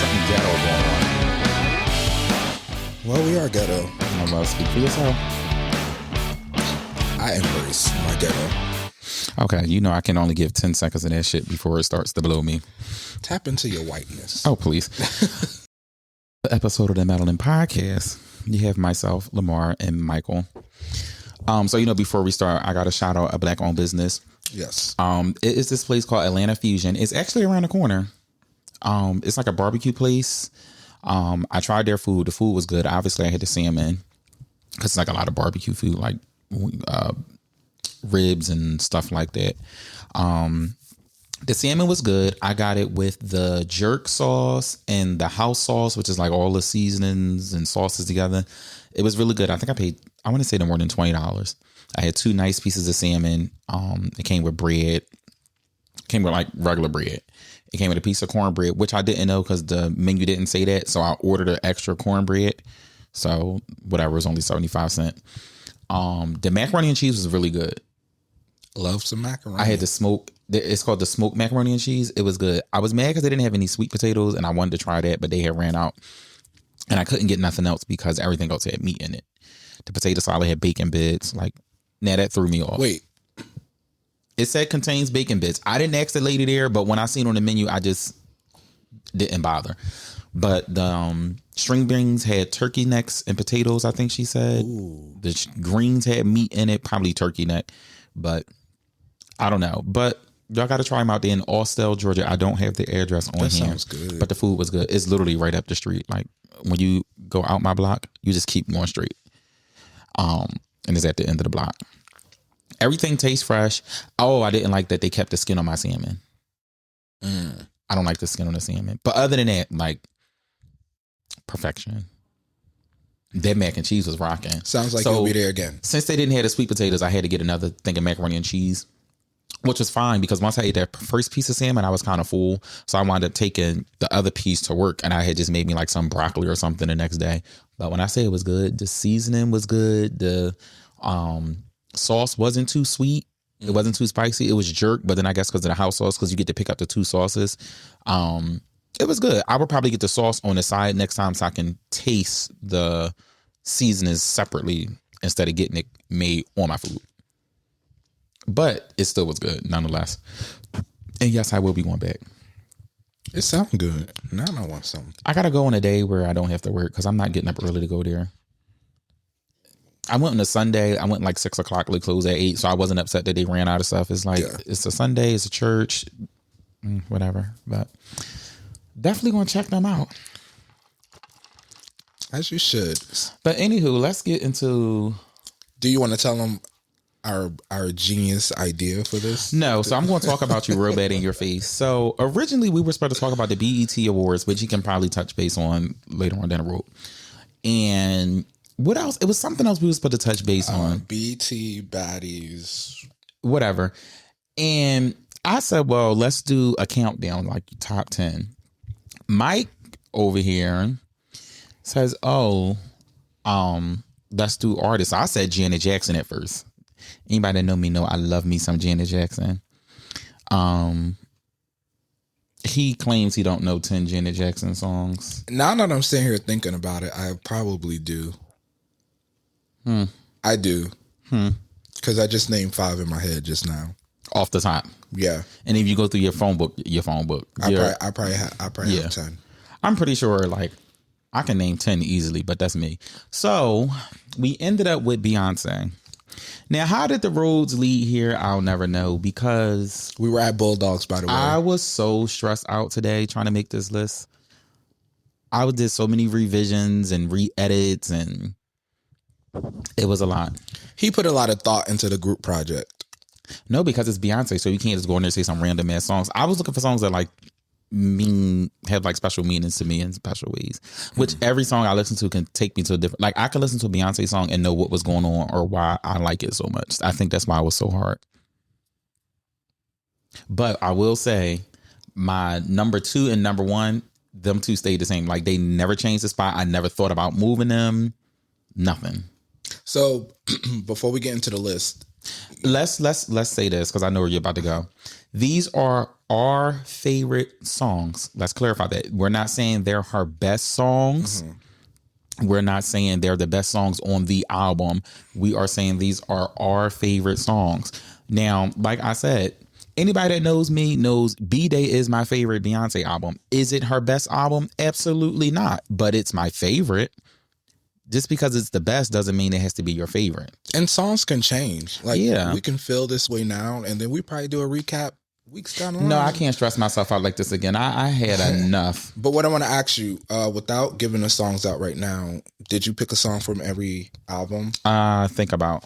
something ghetto going on. Well, we are ghetto. I'm about to speak for yourself. I embrace my ghetto. Okay, you know I can only give 10 seconds of that shit before it starts to blow me. Tap into your whiteness. Oh, please. The episode of the Maleaninpodcast, you have myself, Lamar, and Michael. So, before we start, I got to shout out a black-owned business. Yes. It is this place called Atlanta Fusion. It's actually around the corner. It's like a barbecue place. I tried their food. The food was good. Obviously, I had the salmon because it's like a lot of barbecue food, like ribs and stuff like that. The salmon was good. I got it with the jerk sauce and the house sauce, which is like all the seasonings and sauces together. It was really good. I think I paid, I want to say no more than $20. I had 2 nice pieces of salmon. It came with bread. It came with like regular bread. It came with a piece of cornbread, which I didn't know because the menu didn't say that. So I ordered an extra cornbread. So whatever, it was only 75 cents. The macaroni and cheese was really good. Love some macaroni. I had the smoke. It's called the smoked macaroni and cheese. It was good. I was mad because they didn't have any sweet potatoes and I wanted to try that, but they had ran out. And I couldn't get nothing else because everything else had meat in it. The potato salad had bacon bits. Now that threw me off. Wait. It said contains bacon bits. I didn't ask the lady there, but when I seen on the menu, I just didn't bother. But the string beans had turkey necks and potatoes, I think she said. Ooh. The greens had meat in it, probably turkey neck. But I don't know. But y'all got to try them out there in Austell, Georgia. I don't have the address on here. That sounds good. But the food was good. It's literally right up the street. Like when you go out my block, you just keep going straight. And it's at the end of the block. Everything tastes fresh. Oh, I didn't like that they kept the skin on my salmon. I don't like the skin on the salmon. But other than that, like, perfection. That mac and cheese was rocking. Sounds like you'll be there again. Since they didn't have the sweet potatoes, I had to get another thing of macaroni and cheese, which was fine because once I ate that first piece of salmon, I was kind of full. So I wound up taking the other piece to work and I had just made me like some broccoli or something the next day. But when I say it was good, the seasoning was good. The sauce wasn't too sweet. It wasn't too spicy. It was jerk, but then I guess because of the house sauce, because you get to pick up the 2 sauces. It was good. I would probably get the sauce on the side next time so I can taste the seasonings separately instead of getting it made on my food. But it still was good nonetheless. And yes, I will be going back. It sounds good. Now I want something. I got to go on a day where I don't have to work because I'm not getting up early to go there. I went on a Sunday. I went like 6 o'clock. They closed at 8. So I wasn't upset that they ran out of stuff. It's like, It's a Sunday. It's a church. Whatever. But definitely going to check them out. As you should. But anywho, let's get into... Do you want to tell them our genius idea for this? No, so I'm going to talk about you real bad in your face. So originally we were supposed to talk about the BET Awards, which you can probably touch base on later on down the road. And what else? It was something else we were supposed to touch base on. BT baddies. Whatever. And I said, well, let's do a countdown, like top 10. Mike over here says, let's do artists. I said Janet Jackson at first. Anybody that know me know I love me some Janet Jackson. He claims he don't know 10 Janet Jackson songs. Now that I'm sitting here thinking about it, I probably do. I do. Because I just named 5 in my head just now. Off the top. Yeah. And if you go through your phone book. I probably have 10. I'm pretty sure like I can name 10 easily, but that's me. So we ended up with Beyonce. Now, how did the roads lead here? I'll never know because we were at Bulldogs, by the way. I was so stressed out today trying to make this list. I did so many revisions and re-edits and it was a lot. He put a lot of thought into the group project. No, because it's Beyonce, so you can't just go in there and say some random ass songs. I was looking for songs that like have like special meanings to me in special ways, which every song I listen to can take me to a different, like I could listen to a Beyonce song and know what was going on or why I like it so much. I think that's why it was so hard. But I will say my number 2 and number 1, them 2 stayed the same. Like they never changed the spot. I never thought about moving them. Nothing. So before we get into the list, Let's say this because I know where you're about to go. These are our favorite songs. Let's clarify that. We're not saying they're her best songs. We're not saying they're the best songs on the album. We are saying these are our favorite songs. Now, like I said, anybody that knows me knows B-Day is my favorite Beyonce album. Is it her best album? Absolutely not. But it's my favorite. Just because it's the best doesn't mean it has to be your favorite. and songs can change. Like, Yeah. we can feel this way now, and then we probably do a recap weeks down the line. No, I can't stress myself out like this again. I had enough. But what I want to ask you, without giving the songs out right now, did you pick a song from every album? Think about.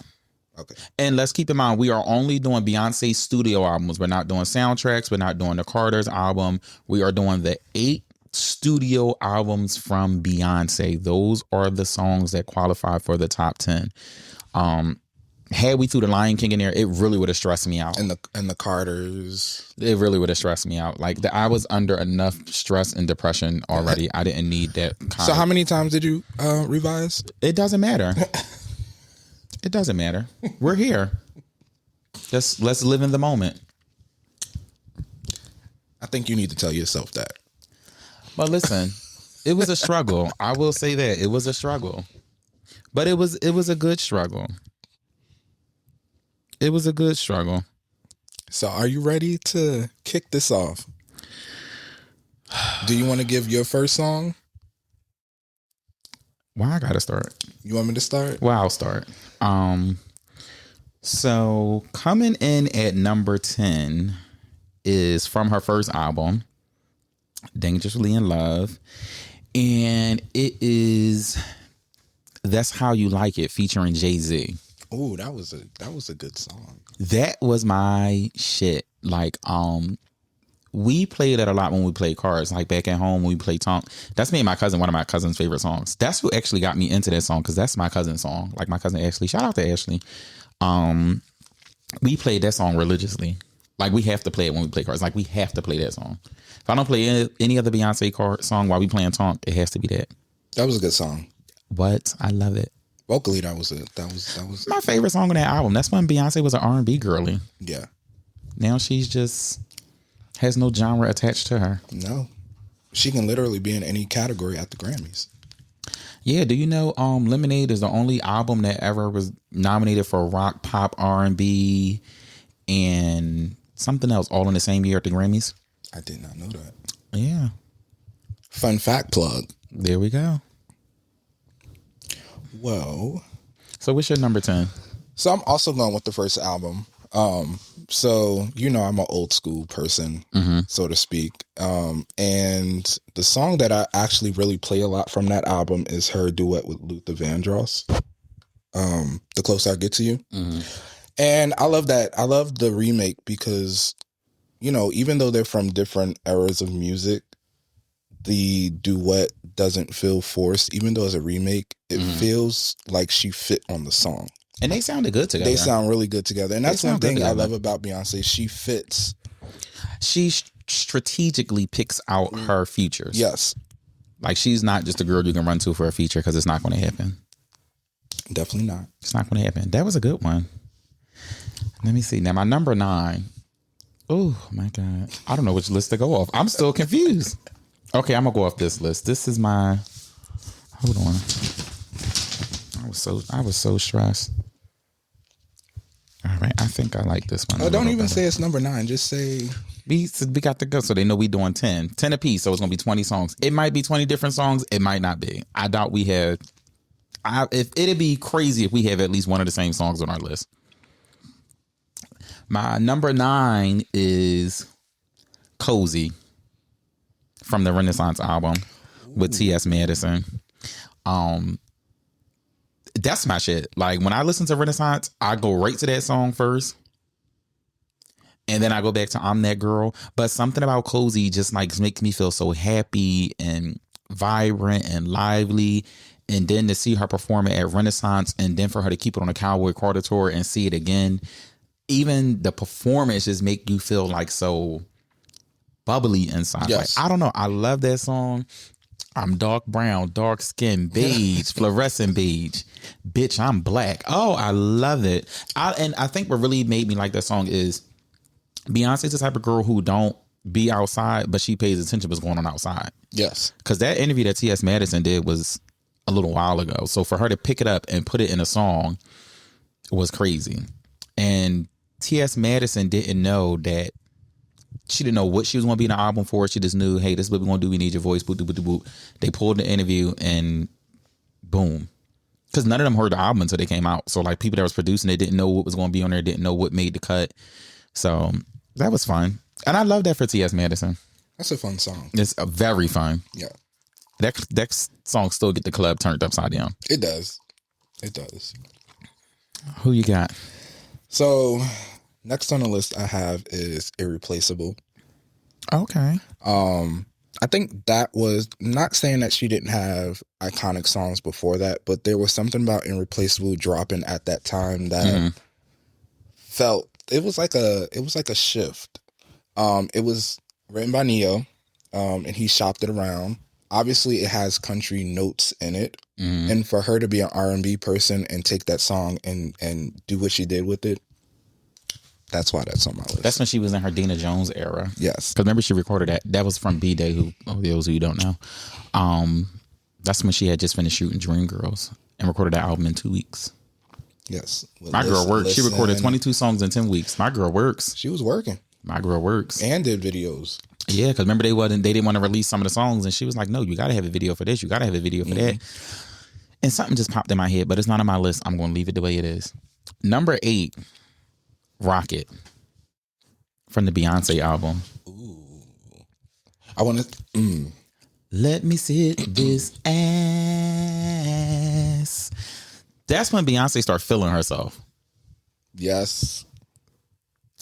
Okay. And let's keep in mind, we are only doing Beyonce studio albums. We're not doing soundtracks. We're not doing the Carter's album. We are doing the 8 studio albums from Beyonce. Those are the songs that qualify for the top 10. Had we threw the Lion King in there, it really would have stressed me out. And the Carters. It really would have stressed me out. Like I was under enough stress and depression already. I didn't need that. So how many times did you revise? It doesn't matter. It doesn't matter. We're here. Just let's live in the moment. I think you need to tell yourself that. But listen, it was a struggle. I will say that it was a struggle, but it was a good struggle. It was a good struggle. So are you ready to kick this off? Do you want to give your first song? Why I gotta start? You want me to start? Well, I'll start. So coming in at number 10 is from her first album, Dangerously in Love, and it is That's How You Like It featuring Jay-Z. Oh, that was a good song. That was my shit. Like, we played that a lot when we played cards. Like back at home when we played Tonk. That's me and my cousin, one of my cousin's favorite songs. That's who actually got me into that song because that's my cousin's song. Like my cousin Ashley. Shout out to Ashley. We played that song religiously. Like we have to play it when we play cards. Like we have to play that song. If I don't play any other Beyonce card song while we playing Tonk, it has to be that. That was a good song. But I love it. Vocally, that was My favorite song on that album. That's when Beyonce was an R&B girly. Yeah. Now she's just has no genre attached to her. No. She can literally be in any category at the Grammys. Yeah, do you know Lemonade is the only album that ever was nominated for rock, pop, R&B, and something else all in the same year at the Grammys? I did not know that. Yeah. Fun fact plug. There we go. Well, so what's your number 10? So I'm also going with the first album. So, I'm an old school person, so to speak. And the song that I actually really play a lot from that album is her duet with Luther Vandross. The Closer I Get to You. Mm-hmm. And I love that. I love the remake because, even though they're from different eras of music, the duet doesn't feel forced. Even though it's a remake, it feels like she fit on the song. And they sounded good together. They sound really good together. And that's one thing I love about Beyonce. She fits. She strategically picks out her features. Yes. Like she's not just a girl you can run to for a feature because it's not going to happen. Definitely not. It's not going to happen. That was a good one. Let me see. Now my number 9. Oh my God. I don't know which list to go off. I'm still confused. Okay, I'm going to go off this list. This is my, hold on. I was so stressed. All right, I think I like this one. Oh, don't even say it's number 9. Just say we got to go, so they know we doing 10 apiece. So it's gonna be 20 songs. It might be 20 different songs. It might not be. I doubt we have. If it'd be crazy if we have at least one of the same songs on our list. My number 9 is "Cozy" from the Renaissance album with T.S. Madison. That's my shit. Like when I listen to Renaissance, I go right to that song first. And then I go back to I'm That Girl. But something about Cozy just like makes me feel so happy and vibrant and lively. And then to see her perform it at Renaissance and then for her to keep it on the Cowboy Carter tour and see it again. Even the performance just make you feel like so bubbly inside. Yes. Like, I don't know. I love that song. I'm dark brown, dark skin, beige, fluorescent beige. Bitch, I'm black. Oh, I love it. And I think what really made me like that song is Beyonce's the type of girl who don't be outside, but she pays attention to what's going on outside. Yes. Because that interview that T.S. Madison did was a little while ago. So for her to pick it up and put it in a song was crazy. And T.S. Madison didn't know that. She didn't know what she was going to be in the album for. She just knew, hey, this is what we're going to do. We need your voice. Boop, boop, boop, boop. They pulled the interview and boom. Because none of them heard the album until they came out. So like people that was producing it didn't know what was going to be on there, didn't know what made the cut. So that was fun. And I love that for T.S. Madison. That's a fun song. It's very fun. Yeah. That song still get the club turned upside down. It does. It does. Who you got? So next on the list I have is Irreplaceable. Okay. I think that was, not saying that she didn't have iconic songs before that, but there was something about Irreplaceable dropping at that time that felt, it was like a shift. It was written by Neo, and he shopped it around. Obviously it has country notes in it. And for her to be an R&B person and take that song and do what she did with it, that's why that's on my list. That's when she was in her Dina Jones era. Yes. Because remember she recorded that. That was from B-Day, who, those who you don't know. That's when she had just finished shooting Dreamgirls and recorded that album in 2 weeks. Yes. Well, my girl works. She recorded 22 songs in 10 weeks. My girl works. She was working. My girl works. And did videos. Yeah, because remember they didn't want to release some of the songs, and she was like, no, you got to have a video for this. You got to have a video for that. And something just popped in my head, but it's not on my list. I'm going to leave it the way it is. Number 8, Rocket from the Beyonce album. Ooh. I want to... Let me sit this ass. That's when Beyonce started feeling herself. Yes.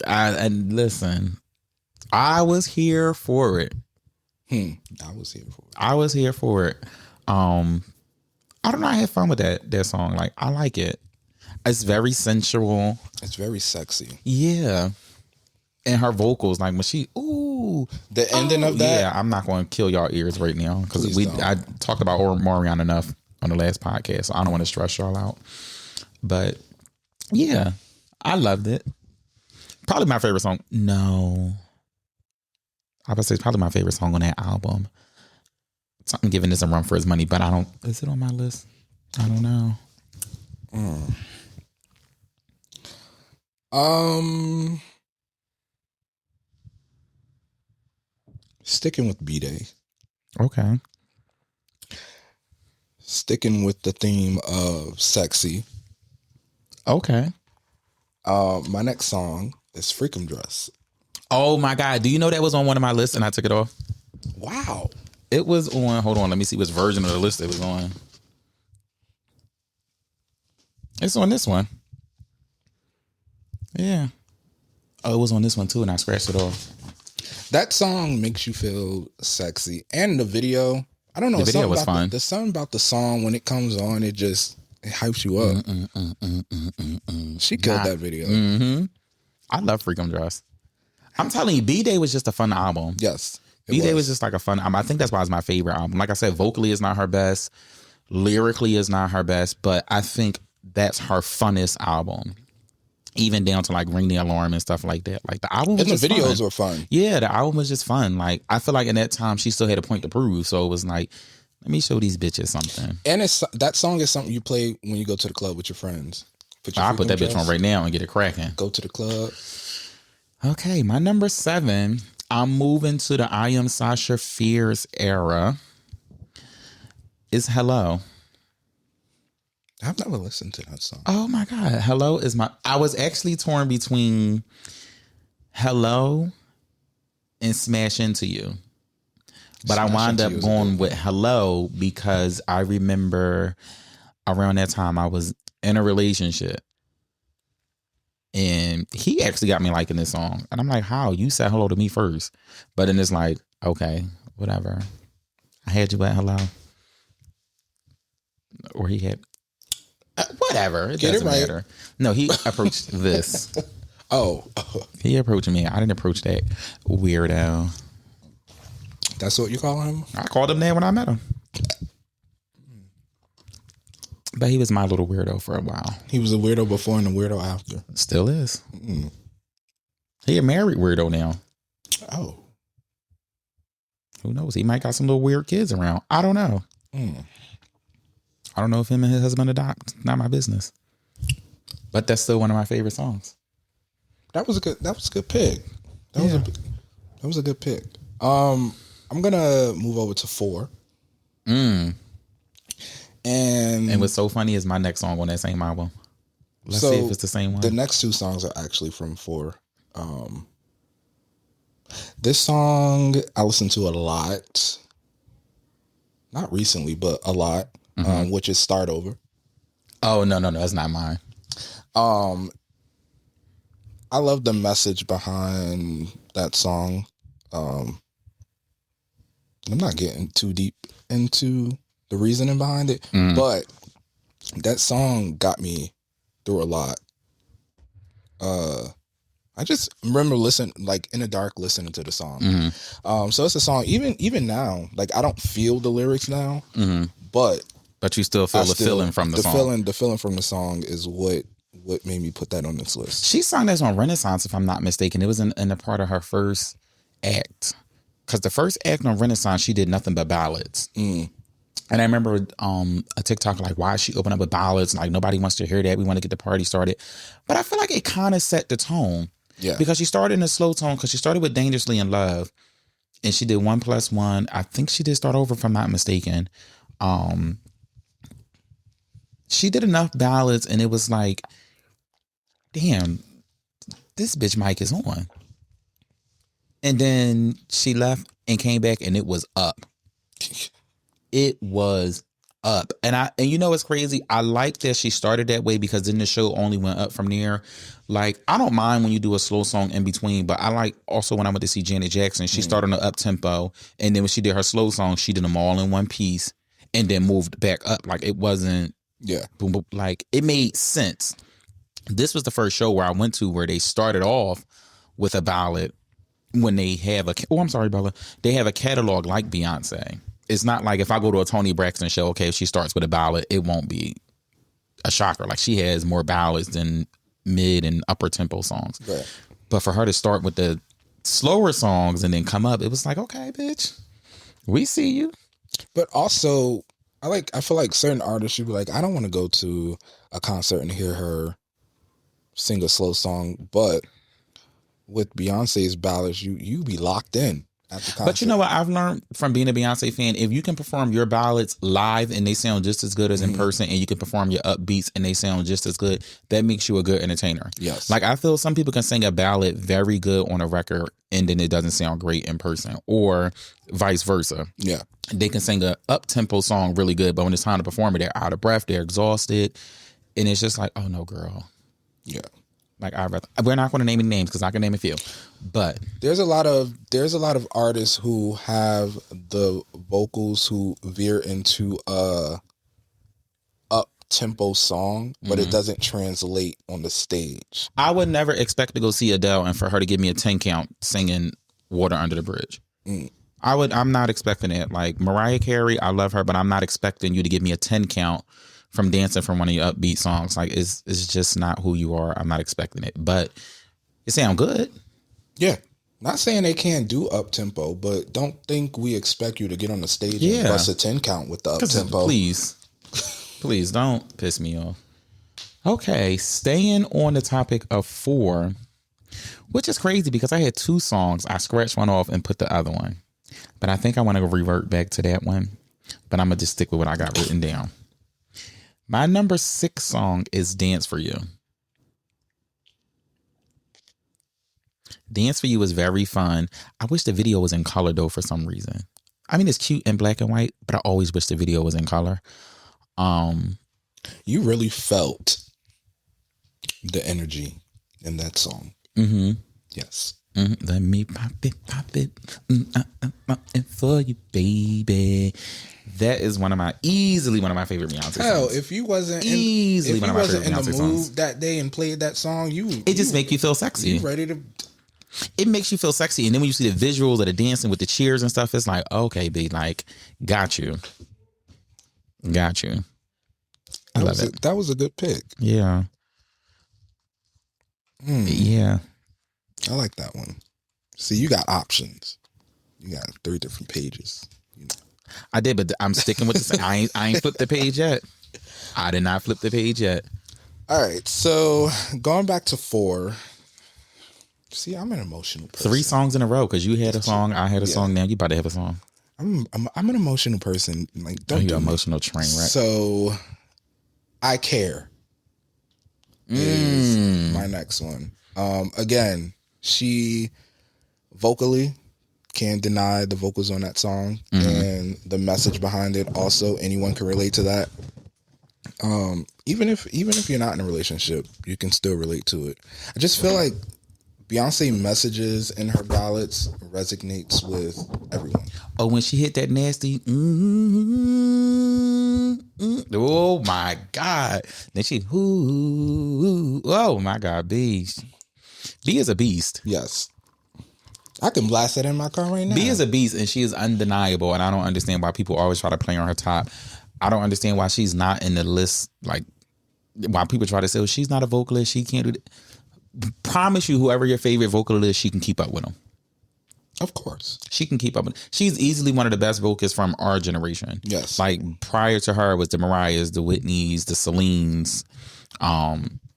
And listen, I was here for it. I was here for it. I don't know. I had fun with that song. Like, I like it. It's very sensual. It's very sexy. Yeah. And her vocals, like when she, the ending of that. Yeah, I'm not going to kill y'all ears right now because I talked about Morion enough on the last podcast, so I don't want to stress y'all out. But yeah, I loved it. Probably my favorite song. No, I would say it's probably my favorite song on that album. Something giving this a run for his money, but I don't. Is it on my list? I don't know. Sticking with B-Day. Okay. Sticking with the theme of sexy. Okay. My next song is Freakum Dress. Oh my God. Do you know that was on one of my lists and I took it off? Wow. It was on, hold on, let me see which version of the list it was on. It's on this one. Yeah. Oh, it was on this one too and I scratched it off. That song makes you feel sexy. And the video, I don't know. The video was fun. There's something about the song when it comes on, it hypes you up. She killed that video. I love Freakum Dress. I'm telling you, B-Day was just a fun album. Yes. B-Day was just like a fun album. I think that's why it's my favorite album. Like I said, vocally is not her best. Lyrically is not her best. But I think that's her funnest album. Even down to like Ring the Alarm and stuff like that. Like the album was and the videos fun. were fun. Yeah, the album was just fun. Like I feel like in that time she still had a point to prove. So it was like, let me show these bitches something. And that song is something you play when you go to the club with your friends. I put that bitch on right now and get it cracking. Go to the club. Okay, my number 7. I'm moving to the I Am Sasha Fierce era. Is Hello. I've never listened to that song. Oh my God. Hello is I was actually torn between Hello and Smash Into You. But I wound up going with Hello because I remember around that time I was in a relationship. And he actually got me liking this song. And I'm like, how? You said hello to me first. But then it's like, okay, whatever. I had you at hello. Or he had... whatever. It doesn't matter. No, he approached this. Oh. He approached me. I didn't approach that weirdo. That's what you call him? I called him that when I met him. But he was my little weirdo for a while. He was a weirdo before and a weirdo after. Still is. He a married weirdo now. Oh. Who knows? He might got some little weird kids around. I don't know. I don't know if him and his husband adopt. Not my business. But that's still one of my favorite songs. That was a good pick. That was a good pick. I'm gonna move over to 4. And what's so funny is my next song on that same album. Let's see if it's the same one. The next 2 songs are actually from 4. This song I listened to a lot. Not recently, but a lot. Which is Start Over. Oh, no, that's not mine. I love the message behind that song. I'm not getting too deep into the reasoning behind it, but that song got me through a lot. I just remember listening, like in the dark, listening to the song. So it's a song. Even now, like I don't feel the lyrics now, but you still feel the feeling from the song. The feeling from the song is what made me put that on this list. She sang this on Renaissance, if I'm not mistaken. It was in a part of her first act, because the first act on Renaissance she did nothing but ballads. And I remember a TikTok like, why is she open up with ballads? Like nobody wants to hear that. We want to get the party started. But I feel like it kind of set the tone. Yeah. Because she started in a slow tone, because she started with Dangerously in Love. And she did 1+1. I think she did Start Over, if I'm not mistaken. She did enough ballads and it was like, damn, this bitch mic is on. And then she left and came back and it was up. It was up. And you know what's crazy? I like that she started that way, because then the show only went up from there. Like, I don't mind when you do a slow song in between, but I like also when I went to see Janet Jackson, she started on the up tempo, and then when she did her slow song, she did them all in one piece and then moved back up. Like, it wasn't boom, boom, like it made sense. This was the first show where I went to where they started off with a ballad when they have I'm sorry, Bella. They have a catalog like Beyonce. It's not like if I go to a Toni Braxton show, okay, if she starts with a ballad, it won't be a shocker. Like, she has more ballads than mid and upper tempo songs. Right. But for her to start with the slower songs and then come up, it was like, okay, bitch, we see you. But also, I feel like certain artists should be like, I don't want to go to a concert and hear her sing a slow song, but with Beyonce's ballads, you be locked in at the concert. But you know what I've learned from being a Beyonce fan? If you can perform your ballads live and they sound just as good as in person, and you can perform your upbeats and they sound just as good, that makes you a good entertainer. Yes. Like, I feel some people can sing a ballad very good on a record and then it doesn't sound great in person, or vice versa. Yeah. They can sing a up-tempo song really good, but when it's time to perform it, they're out of breath, they're exhausted, and it's just like, oh no, girl. Yeah. Like, we're not going to name any names because I can name a few, but there's a lot of artists who have the vocals who veer into a up tempo song, but it doesn't translate on the stage. I would never expect to go see Adele and for her to give me a 10 count singing Water Under the Bridge. I'm not expecting it. Like, Mariah Carey, I love her, but I'm not expecting you to give me a 10 count from dancing from one of your upbeat songs. Like, it's just not who you are. I'm not expecting it, but it sound good. Yeah. Not saying they can't do up tempo, but don't think we expect you to get on the stage and bust a 10 count with the up tempo. Please don't piss me off. Okay, staying on the topic of 4, which is crazy because I had 2 songs. I scratched one off and put the other one, but I think I want to revert back to that one, but I'm gonna just stick with what I got written down. My number 6 song is Dance for You. Dance for You is very fun. I wish the video was in color though for some reason. I mean, it's cute in black and white, but I always wish the video was in color. You really felt the energy in that song. Yes. Let me pop it for you, baby. That is easily one of my favorite Beyonce songs. Hell, if you wasn't in the mood that day and played that song, it just make you feel sexy. You ready to? It makes you feel sexy, and then when you see the visuals of the dancing with the cheers and stuff, it's like, okay, B, like, got you. I love it. That was a good pick. Yeah. Yeah. I like that one. See, you got options. You got 3 different pages. I did, but I'm sticking with this. I ain't flipped the page yet. I did not flip the page yet. All right, so going back to 4. See, I'm an emotional person. 3 songs in a row because you had a song, I had a song. Now you about to have a song. I'm an emotional person. Like, don't you do emotional train, right? So, I Care is my next one. Again, she vocally can't deny the vocals on that song and the message behind it. Also, anyone can relate to that. Even if you're not in a relationship, you can still relate to it. I just feel like Beyonce messages in her ballads resonates with everyone. Oh, when she hit that nasty, oh my God! Then she, oh my God, B is a beast. Yes. I can blast that in my car right now. B is a beast, and she is undeniable, and I don't understand why people always try to play on her top. I don't understand why she's not in the list, like, why people try to say, oh, she's not a vocalist, she can't do that. Promise you, whoever your favorite vocalist is, she can keep up with them. Of course. She can keep up with them. She's easily one of the best vocalists from our generation. Yes. Like, prior to her was the Mariahs, the Whitneys, the Celines.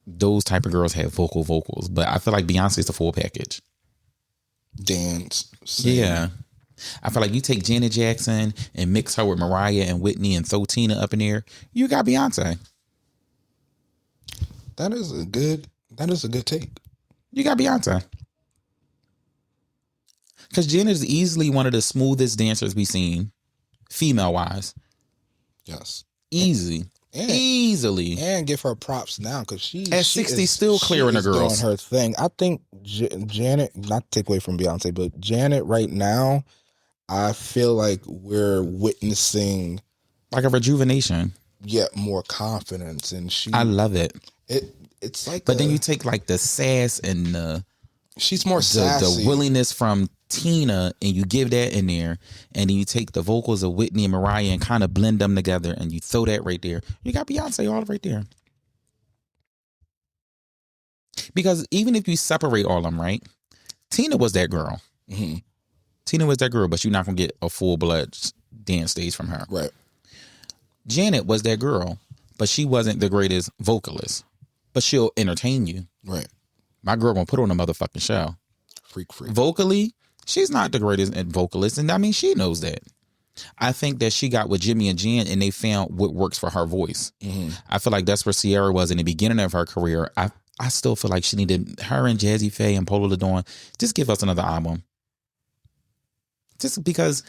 Those type of girls have vocals. But I feel like Beyonce's the full package. Dance. Sing. Yeah. I feel like you take Janet Jackson and mix her with Mariah and Whitney and throw Tina up in there, you got Beyonce. That is a good take. You got Beyonce. Because Janet is easily one of the smoothest dancers we've seen, female-wise. Yes. Easily. And give her props now because she at 60 still clearing the girls. Doing her thing. I think Janet, not to take away from Beyonce, but Janet right now, I feel like we're witnessing like a rejuvenation. Yet more confidence, and I love it. It's like, but then you take like the sass and she's more sassy. The willingness from Tina, and you give that in there, and then you take the vocals of Whitney and Mariah and kind of blend them together, and you throw that right there. You got Beyonce all right there. Because even if you separate all of them, right? Tina was that girl. Mm-hmm. Tina was that girl, but you're not gonna get a full blood dance stage from her. Right. Janet was that girl, but she wasn't the greatest vocalist. But she'll entertain you. Right. My girl gonna put on a motherfucking show. Freak. Vocally, she's not the greatest vocalist, and I mean, she knows that. I think that she got with Jimmy and Jan, and they found what works for her voice. Mm-hmm. I feel like that's where Ciara was in the beginning of her career. I still feel like she needed her and Jazzy Faye and Polo LeDawn. Just give us another album. Just because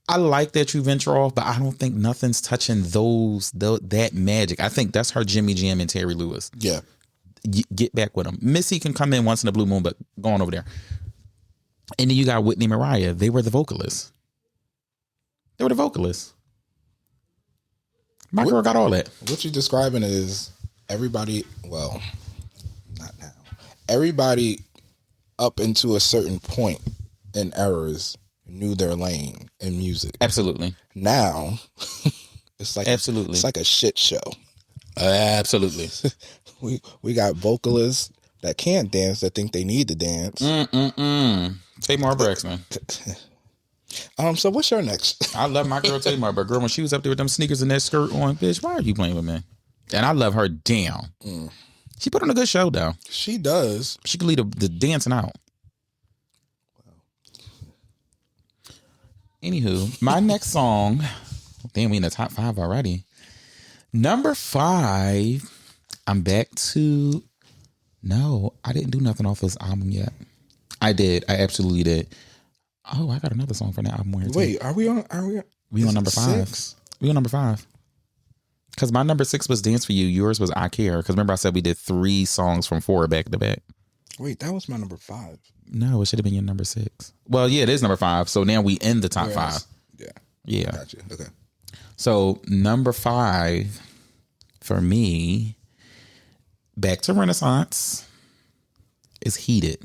I like that you venture off, but I don't think nothing's touching that magic. I think that's her Jimmy Jam and Terry Lewis. Yeah. Get back with them. Missy can come in once in a blue moon, but go on over there. And then you got Whitney and Mariah. They were the vocalists. My girl got all that. What you're describing is everybody, well, not now. Everybody up into a certain point in eras knew their lane in music. Absolutely. Now, it's like absolutely. It's like a shit show. Absolutely. We got vocalists that can't dance that think they need to dance. Tamar Braxton. So what's your next? I love my girl Tamar, but girl, when she was up there with them sneakers and that skirt on, bitch, why are you playing with me? And I love her down. She put on a good show though. She does. She could lead the dancing out. Anywho, my next song. Damn, we in the top 5 already. Number 5. I'm back to. No, I didn't do nothing off this album yet. I did. I absolutely did. Oh, I got another song from that album. Wait, are we on? We on number 5. 6? We on number 5. Because my number 6 was Dance for You. Yours was I Care. Because remember I said we did 3 songs from 4 back to back. Wait, that was my number 5. No, it should have been your number 6. Well, yeah, it is number 5. So now we end the top 5. Yeah. Gotcha. Okay. So number 5 for me, back to Renaissance, is Heated.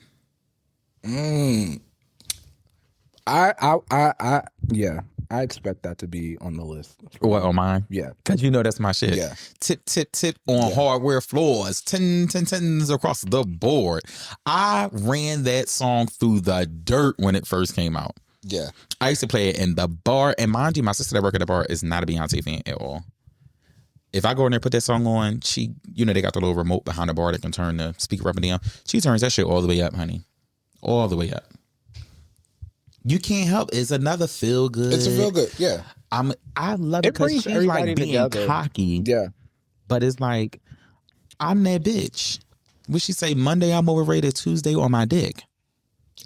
I I expect that to be on the list. What, on mine? Yeah. Because you know that's my shit. Yeah. Tip, tip, tip on hardware floors. 10s across the board. I ran that song through the dirt when it first came out. Yeah. I used to play it in the bar. And mind you, my sister that worked at the bar is not a Beyonce fan at all. If I go in there and put that song on, she, you know, they got the little remote behind the bar that can turn the speaker up and down. She turns that shit all the way up, honey. All the way up. You can't help. It's another feel good. It's a feel good, yeah. I love it because she's like being together. Cocky. Yeah. But it's like, I'm that bitch. What she say? Monday I'm overrated, Tuesday on my dick.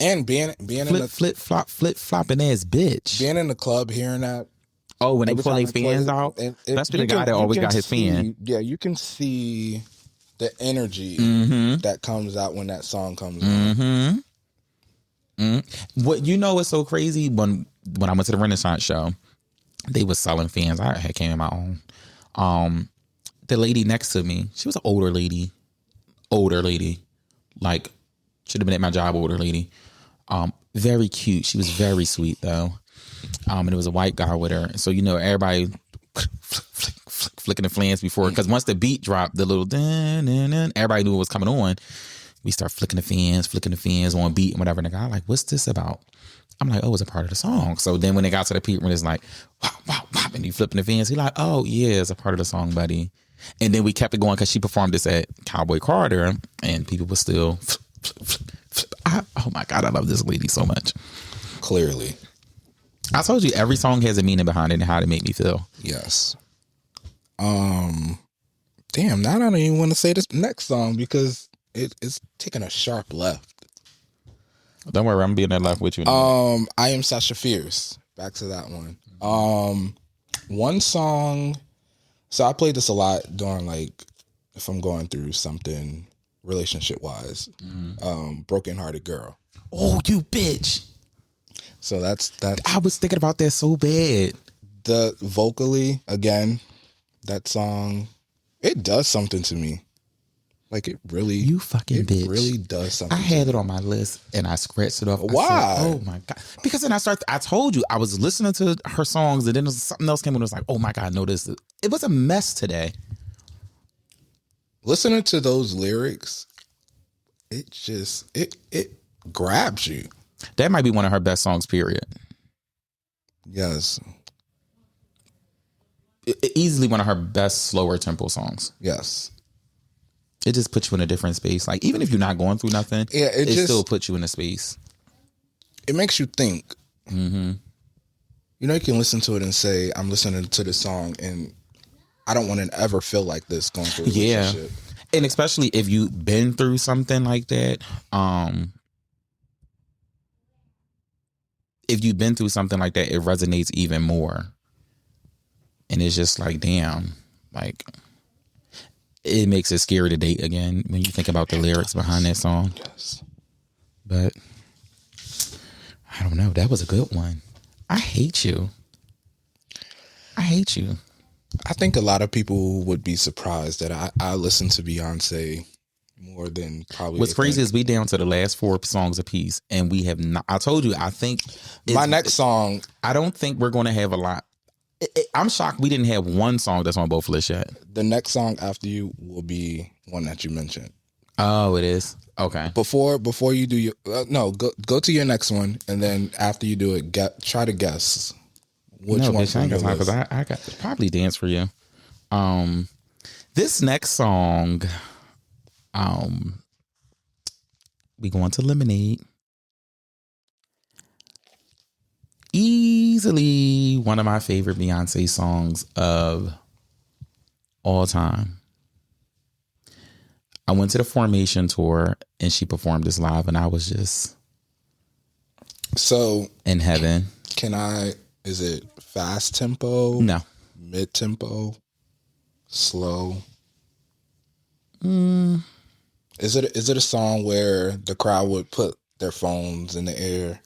And being in the flip flopping ass bitch. Being in the club, hearing that. Oh, when they pull their fans out? That's the guy that always got his fan. Yeah, you can see the energy that comes out when that song comes on. What, you know what's so crazy? When I went to the Renaissance show, they was selling fans. I had came in my own. The lady next to me, she was an older lady. Like, should have been at my job, older lady. Very cute. She was very sweet though. And it was a white guy with her. So, you know, everybody flicking the fans before, because once the beat dropped, the little everybody knew it was coming on. We start flicking the fans on beat and whatever. And the guy like, what's this about? I'm like, oh, it's a part of the song. So then when it got to the beat when it's like, wop, wop, wop, and he flipping the fans, he like, oh yeah, it's a part of the song, buddy. And then we kept it going because she performed this at Cowboy Carter and people were still oh my God, I love this lady so much. Clearly. I told you every song has a meaning behind it and how to make me feel. Yes. Damn, now I don't even want to say this next song because it's taking a sharp left. Don't worry, I'm being that left with you. I Am Sasha Fierce. Back to that one. One song. So I played this a lot during, like, if I'm going through something relationship wise. Broken Hearted Girl. Oh, you bitch. So that's I was thinking about that so bad. The vocally, again, that song, it does something to me. Like, it really, you fucking bitch. It really does something. I had it on my list and I scratched it off. Why? Said, oh my God. Because then I told you, I was listening to her songs and then something else came and it was like, oh my God, no, this. It was a mess today. Listening to those lyrics, it just, it grabs you. That might be one of her best songs, period. Yes. Easily one of her best slower tempo songs. Yes. It just puts you in a different space. Like, even if you're not going through nothing, it still puts you in a space. It makes you think. Mm-hmm. You know, you can listen to it and say, I'm listening to this song and I don't want to ever feel like this going through a relationship. And especially if you've been through something like that. If you've been through something like that, it resonates even more. And it's just like, damn, like, it makes it scary to date again when you think about the lyrics behind that song. Yes. But I don't know. That was a good one. I hate you. I think a lot of people would be surprised that I listen to Beyonce more than probably. What's crazy is we down to the last 4 songs apiece, and we have not. I told you, I think my next song. I don't think we're going to have a lot. I'm shocked we didn't have one song that's on both lists yet. The next song after you will be one that you mentioned. Oh, it is? Okay. Before you do your go to your next one, and then after you do it, try to guess which one. Bitch, I ain't got time because I got to probably dance for you. This next song, we going to Lemonade. Easily one of my favorite Beyonce songs of all time. I went to the Formation tour and she performed this live and I was just in heaven. Is it fast tempo? No. Mid tempo? Slow? Is it a song where the crowd would put their phones in the air?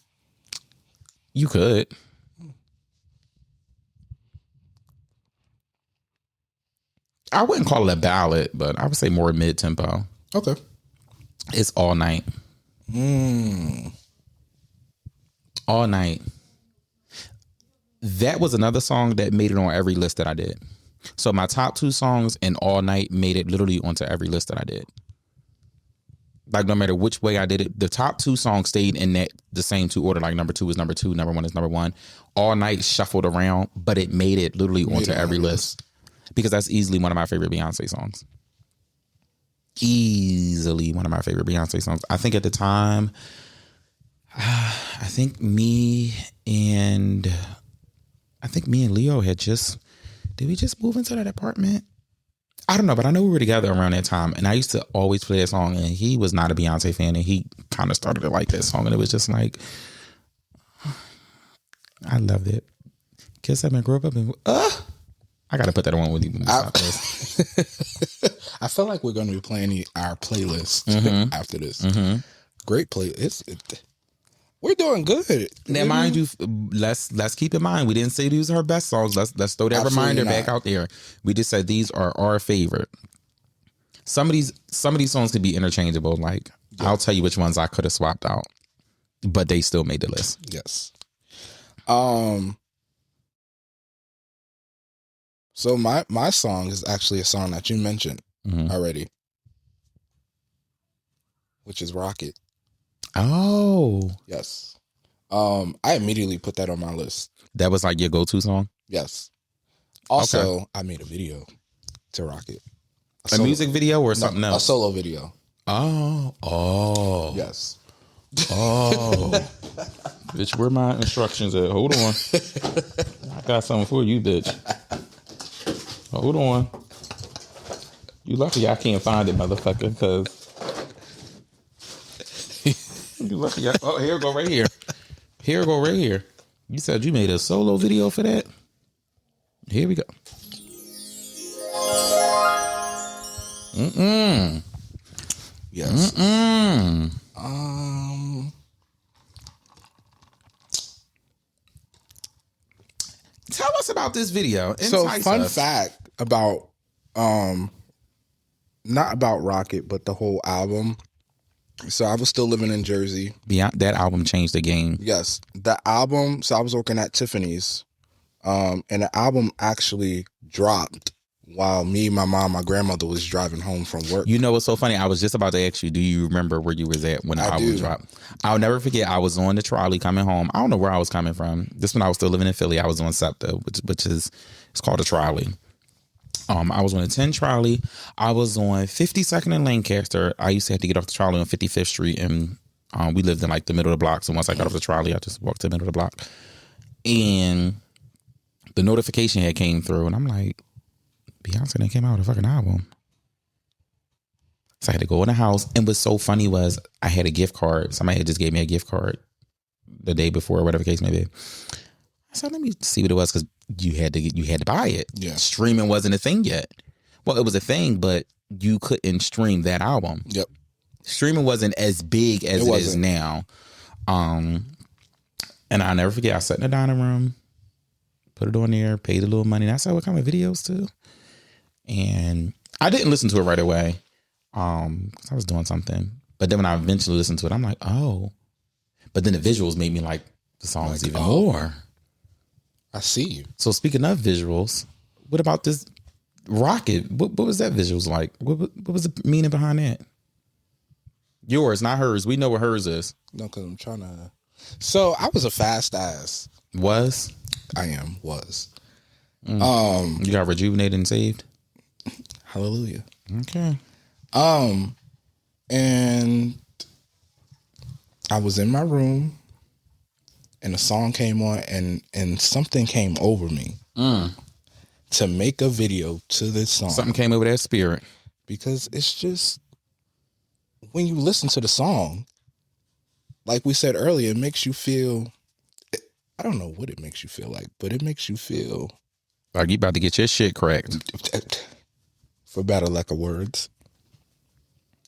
You could. I wouldn't call it a ballad, but I would say more mid-tempo. Okay. It's All Night. All Night. That was another song that made it on every list that I did. So my top 2 songs in All Night made it literally onto every list that I did. Like no matter which way I did it, the top 2 songs stayed in the same 2 order. Like number 2 is number 2, number 1 is number 1. All Night shuffled around, but it made it literally onto every list because that's easily one of my favorite Beyonce songs. Easily one of my favorite Beyonce songs. I think at the time, I think me and Leo had did we just move into that apartment? I don't know, but I know we were together around that time, and I used to always play that song, and he was not a Beyonce fan, and he kind of started to like that song, and it was just like, I loved it. Kiss up and grow up and I gotta put that on with you. I feel like we're going to be playing our playlist after this. Great playlist. We're doing good. Now, mind you, let's keep in mind we didn't say these are her best songs. Let's throw that reminder back out there. We just said these are our favorite. Some of these songs could be interchangeable. Like I'll tell you which ones I could have swapped out, but they still made the list. Yes. So my song is actually a song that you mentioned already, which is Rocket. Oh. Yes. I immediately put that on my list. That was like your go-to song? Yes. Also, I made a video to Rocket. A music video or something else? A solo video. Oh. Yes. Oh. Bitch, where my instructions at? Hold on. I got something for you, bitch. Hold on. You lucky I can't find it, motherfucker, because you lucky. Here it go right here. Here it go right here. You said you made a solo video for that? Here we go. Yes. Tell us about this video. So fun fact about not about Rocket, but the whole album. So I was still living in Jersey. Beyond that album changed the game. Yes. The album, so I was working at Tiffany's. And the album actually dropped while me, my mom, my grandmother was driving home from work. You know what's so funny? I was just about to ask you, do you remember where you was at when the album dropped? I'll never forget, I was on the trolley coming home. I don't know where I was coming from. This when I was still living in Philly. I was on SEPTA, which is, it's called a trolley. I was on a 10 trolley. I was on 52nd and Lancaster. I used to have to get off the trolley on 55th Street, and we lived in like the middle of the block. So once I got off the trolley, I just walked to the middle of the block. And the notification had came through, and I'm like, Beyonce done came out with a fucking album. So I had to go in the house. And what's so funny was I had a gift card. Somebody had just gave me a gift card the day before, whatever the case may be. I said, let me see what it was, because you had to buy it. Yeah. Streaming wasn't a thing yet. Well, it was a thing, but you couldn't stream that album. Yep. Streaming wasn't as big as it is now. And I'll never forget, I sat in the dining room, put it on there, paid a little money, and I said, what kind of videos too? And I didn't listen to it right away, because I was doing something. But then when I eventually listened to it, I'm like, oh. But then the visuals made me like the songs even more. I see you. So speaking of visuals, what about this Rocket? What was that visuals like? What was the meaning behind that? Yours, not hers. We know what hers is. No, because I'm trying to. So I was a fast ass. Was? Was. You got rejuvenated and saved? Hallelujah. Okay. And I was in my room, and a song came on, and something came over me to make a video to this song. Something came over that spirit. Because it's just, when you listen to the song, like we said earlier, it makes you feel, I don't know what it makes you feel like, but it makes you feel like you about to get your shit cracked. For better lack of words.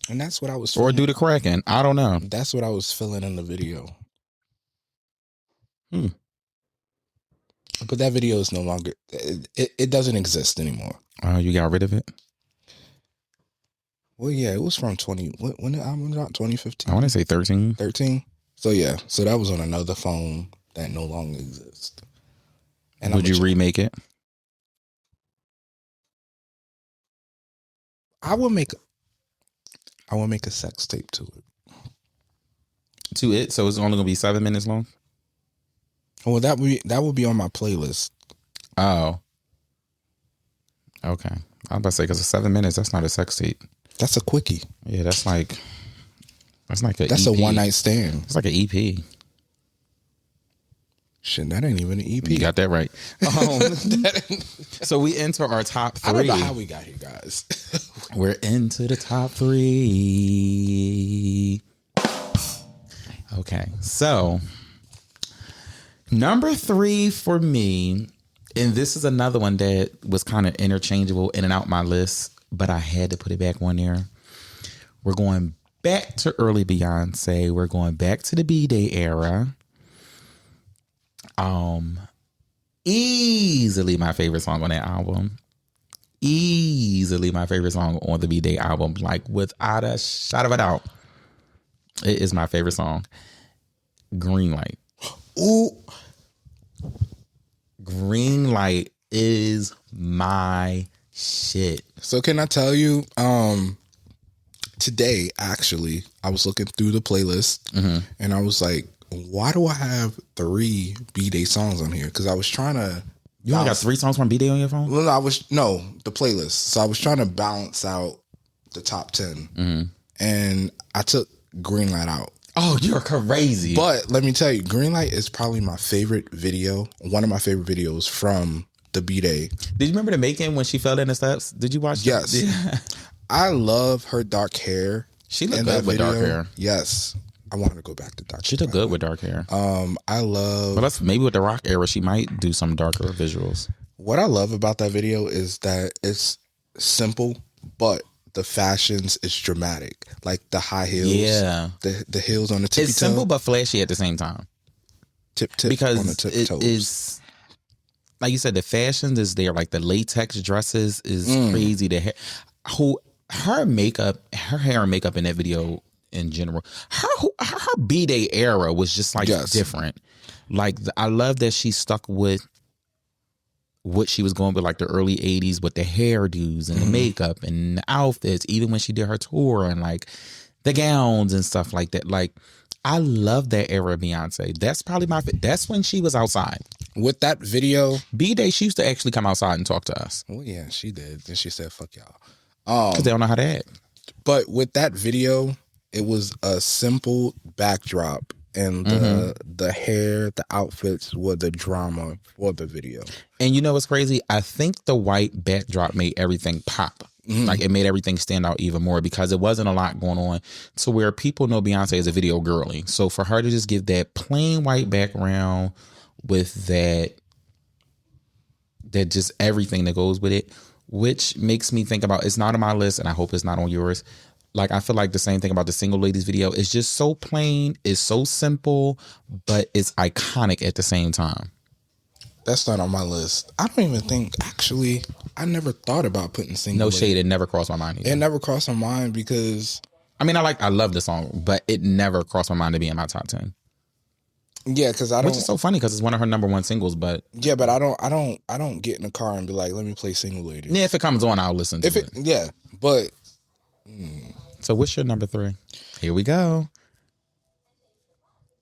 And that's what I was feeling. Or do the cracking. I don't know. That's what I was feeling in the video. But that video is no longer, it doesn't exist anymore. Oh, you got rid of it? Well, yeah, it was from when the album dropped, 2015? I want to say 13. 13? So, yeah. So that was on another phone that no longer exists. And would you remake it? I would make a sex tape to it. To it? So it's only gonna be 7 minutes long? Well, that would be on my playlist. Oh. Okay. I was about to say, because 7 minutes, that's not a sex tape. That's a quickie. Yeah, that's like a That's EP. a one night stand. It's like an EP. Shit, that ain't even an EP. You got that right. So we enter our top 3. I don't know how we got here, guys. We're into the top 3. Okay, so number 3 for me, and this is another one that was kind of interchangeable in and out my list, but I had to put it back on there. We're going back to early Beyonce. We're going back to the B-Day era. Easily my favorite song on that album. Easily my favorite song on the B-Day album, like without a shot of a doubt. It is my favorite song. Green Light. Ooh. Green Light is my shit. So can I tell you, today, actually, I was looking through the playlist and I was like, why do I have 3 B-Day songs on here? Because I was trying to... You only got 3 songs from B-Day on your phone? Well, the playlist. So I was trying to balance out the top 10. And I took Green Light out. Oh, you're crazy. But let me tell you, Green Light is probably my favorite video, one of my favorite videos from the B-Day. Did you remember the making when she fell down the steps? Did you watch Yes. Yeah. I love her dark hair. She looked good with dark hair. Yes. I wanted to go back to dark hair. She looked good with dark hair. I love... Well, maybe with the rock era, she might do some darker visuals. What I love about that video is that it's simple, but the fashions is dramatic. Like the high heels. Yeah. The heels on the tippy toe. It's simple but flashy at the same time. Tip because on the tippy toes. It is, like you said, the fashions is there. Like the latex dresses is crazy. The her makeup, her hair and makeup in that video in general, her B-Day era was just like different. Like I love that she stuck with what she was going with, like the early 80s with the hairdos and the makeup and the outfits, even when she did her tour and like the gowns and stuff like that. Like I love that era of Beyonce. That's probably that's when she was outside. With that video, B-Day, she used to actually come outside and talk to us. Well, yeah, she did. Then she said, fuck y'all. Because they don't know how to act. But with that video, it was a simple backdrop, and the hair, the outfits were the drama for the video. And you know what's crazy? I think the white backdrop made everything pop. Like it made everything stand out even more because it wasn't a lot going on to where people know Beyonce as a video girly. So for her to just give that plain white background with that just everything that goes with it, which makes me think about, it's not on my list and I hope it's not on yours. Like, I feel like the same thing about the Single Ladies video. It's just so plain, it's so simple, but it's iconic at the same time. That's not on my list. I don't even think, actually, I never thought about putting Single Ladies. No shade, it never crossed my mind either. It never crossed my mind because... I mean, I love the song, but it never crossed my mind to be in my top 10. Yeah, because I don't... Which is so funny because it's one of her number 1 singles, but... Yeah, but I don't get in the car and be like, let me play Single Ladies. Yeah, if it comes on, I'll listen to it. Yeah, but... So what's your number 3? Here we go.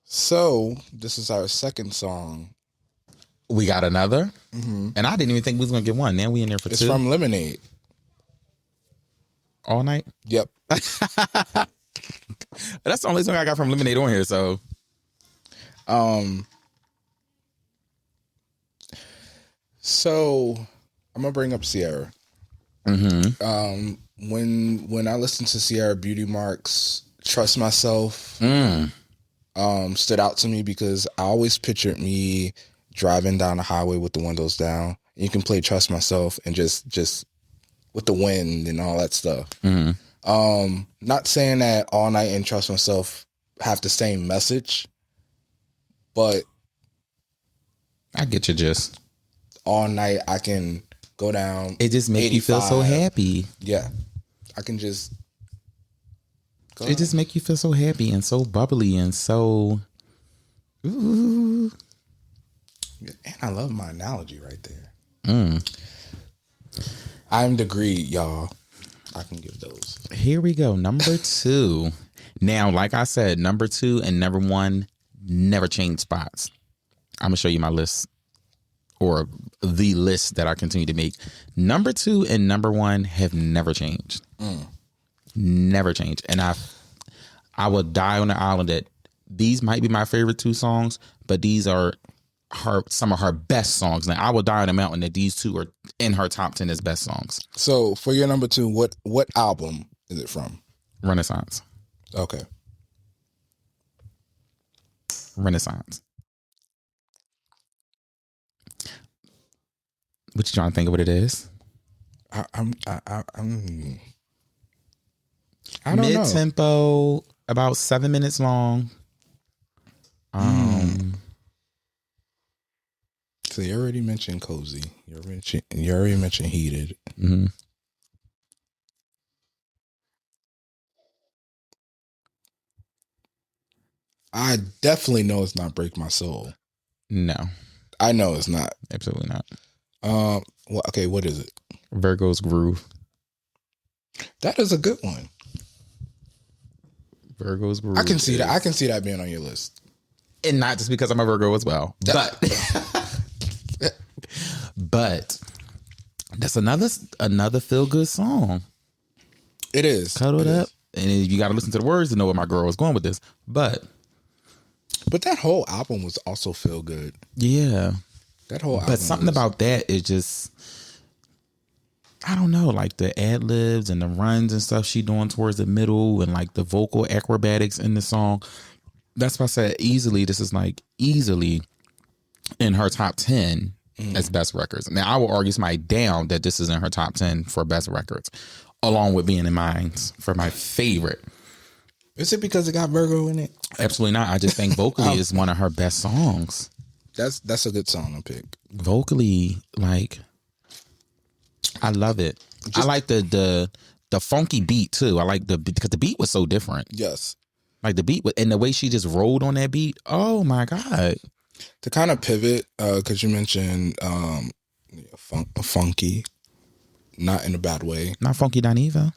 So this is our second song. We got another, and I didn't even think we was gonna get one. Now we in there for 2. It's from Lemonade. All Night. Yep. That's the only song I got from Lemonade on here. So, so I'm gonna bring up Sierra. When I listened to Sierra Beauty Marks, Trust Myself stood out to me because I always pictured me driving down the highway with the windows down. You can play Trust Myself and just with the wind and all that stuff. Not saying that All Night and Trust Myself have the same message, but I get your gist. All Night I can go down. It just makes you feel so happy. Yeah. I can just go It just make you feel so happy and so bubbly and so ooh. And I love my analogy right there. Mm. I'm degree, y'all. I can give those. Here we go. Number 2. Now, like I said, number 2 and number 1 never change spots. I'm going to show you my list, or the list that I continue to make. Number 2 and number 1 have never changed. Never changed. And I would die on the island that these might be my favorite 2 songs, but these are some of her best songs. Now, I would die on the mountain that these 2 are in her top 10 as best songs. So for your number 2, what album is it from? Renaissance. Okay. Renaissance. What you trying to think of what it is? I don't know. Mid-tempo, about 7 minutes long. So you already mentioned Cozy. You already mentioned Heated. Mm-hmm. I definitely know it's not Break My Soul. No, I know it's not. absolutely not. Well, okay, what is it? Virgo's Groove. That is a good one. Virgo's Groove. I can see that. I can see that being on your list. And not just because I'm a Virgo as well. But that's another feel-good song. It is. Cuddled up. And you got to listen to the words to know where my girl is going with this. But that whole album was also feel good. Yeah. That whole album. But something about that is just, I don't know, like the ad libs and the runs and stuff she doing towards the middle and like the vocal acrobatics in the song. That's why I said this is like easily in her top 10 as best records. Now, I will argue somebody down that this is in her top 10 for best records, along with being in mine for my favorite. Is it because it got Virgo in it? Absolutely not. I just think vocally is one of her best songs. That's a good song to pick. Vocally, like, I love it. I like the funky beat too. I like because the beat was so different. Yes. Like the beat and the way she just rolled on that beat. Oh my God. To kind of pivot, because you mentioned funky, not in a bad way. Not Funky Dineva.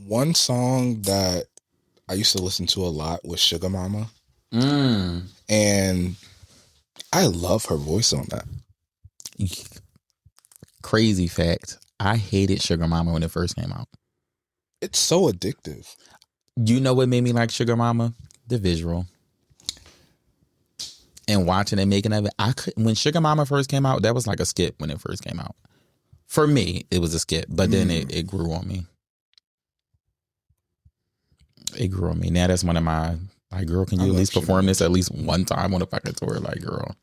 One song that I used to listen to a lot was Sugar Mama. And I love her voice on that. Crazy fact. I hated Sugar Mama when it first came out. It's so addictive. You know what made me like Sugar Mama? The visual. And watching and making of it. When Sugar Mama first came out, that was like a skip when it first came out. For me, it was a skip. But then it grew on me. It grew on me. Now that's one of my, like, girl, can you at least perform this at least one time on a fucking tour? Like, girl.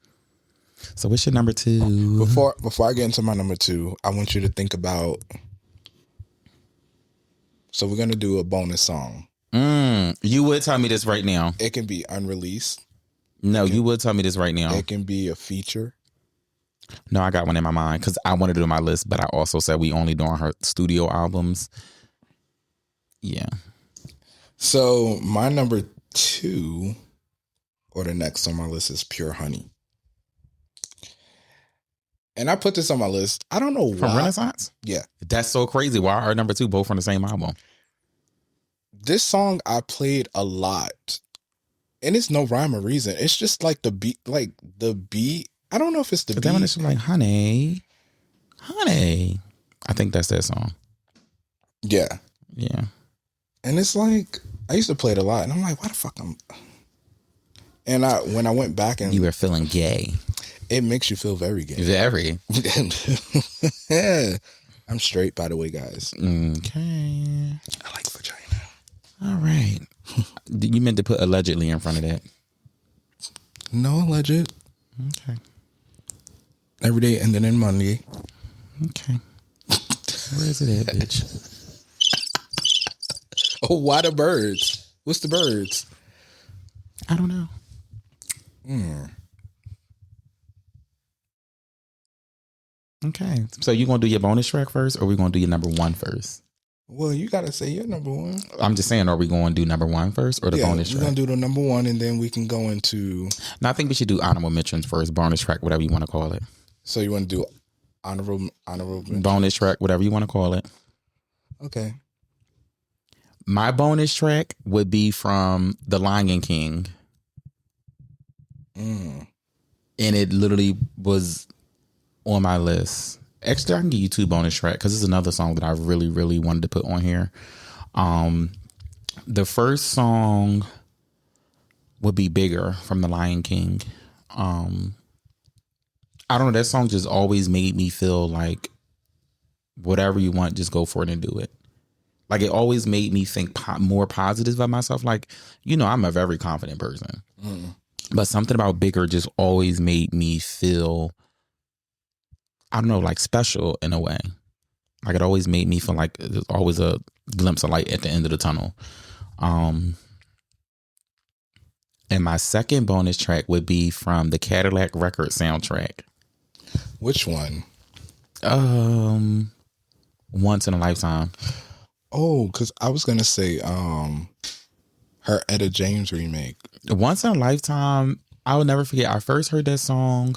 So what's your number 2? Before I get into my number 2, I want you to think about, so we're going to do a bonus song. You would tell me this right now. It can be unreleased. No, you would tell me this right now. It can be a feature. No, I got one in my mind because I wanted to do my list, but I also said we only doing her studio albums. Yeah. So my number 2, or the next on my list, is Pure Honey. And I put this on my list. I don't know why. From Renaissance? Yeah. That's so crazy. Why are number 2 both from the same album? This song I played a lot. And it's no rhyme or reason. It's just like the beat. I don't know if it's the beat. That one is like, honey. I think that's that song. Yeah. Yeah. And it's like, I used to play it a lot. And I'm like, why the fuck And when I went back and... You were feeling gay. It makes you feel very gay. Very. Yeah. I'm straight, by the way, guys. Okay. I like vagina. All right. You meant to put allegedly in front of that. No, alleged. Okay. Every day ending in Monday. Okay. Where is it at, bitch? Oh, why the birds? What's the birds? I don't know. Okay. So you gonna do your bonus track first, or we gonna do your number 1 first? Well, you gotta say your number one. I'm just saying, are we going to do number one first or the bonus track? We're gonna do the number one, and then we can go into. No, I think we should do honorable mentions first, bonus track, whatever you want to call it. So you want to do honorable mentions? Bonus track, whatever you want to call it. Okay. My bonus track would be from The Lion King. And it literally was on my list. Actually, I can give you 2 bonus tracks because it's another song that I really, really wanted to put on here. The first song would be Bigger from The Lion King. I don't know. That song just always made me feel like whatever you want, just go for it and do it. Like, it always made me think more positive about myself. Like, I'm a very confident person. But something about Bigger just always made me feel, I don't know, like special in a way. Like, it always made me feel like there's always a glimpse of light at the end of the tunnel. And my second bonus track would be from the Cadillac Record soundtrack. Which one? Once in a Lifetime. Oh, because I was gonna say her Etta James remake. Once in a Lifetime, I will never forget. I first heard that song.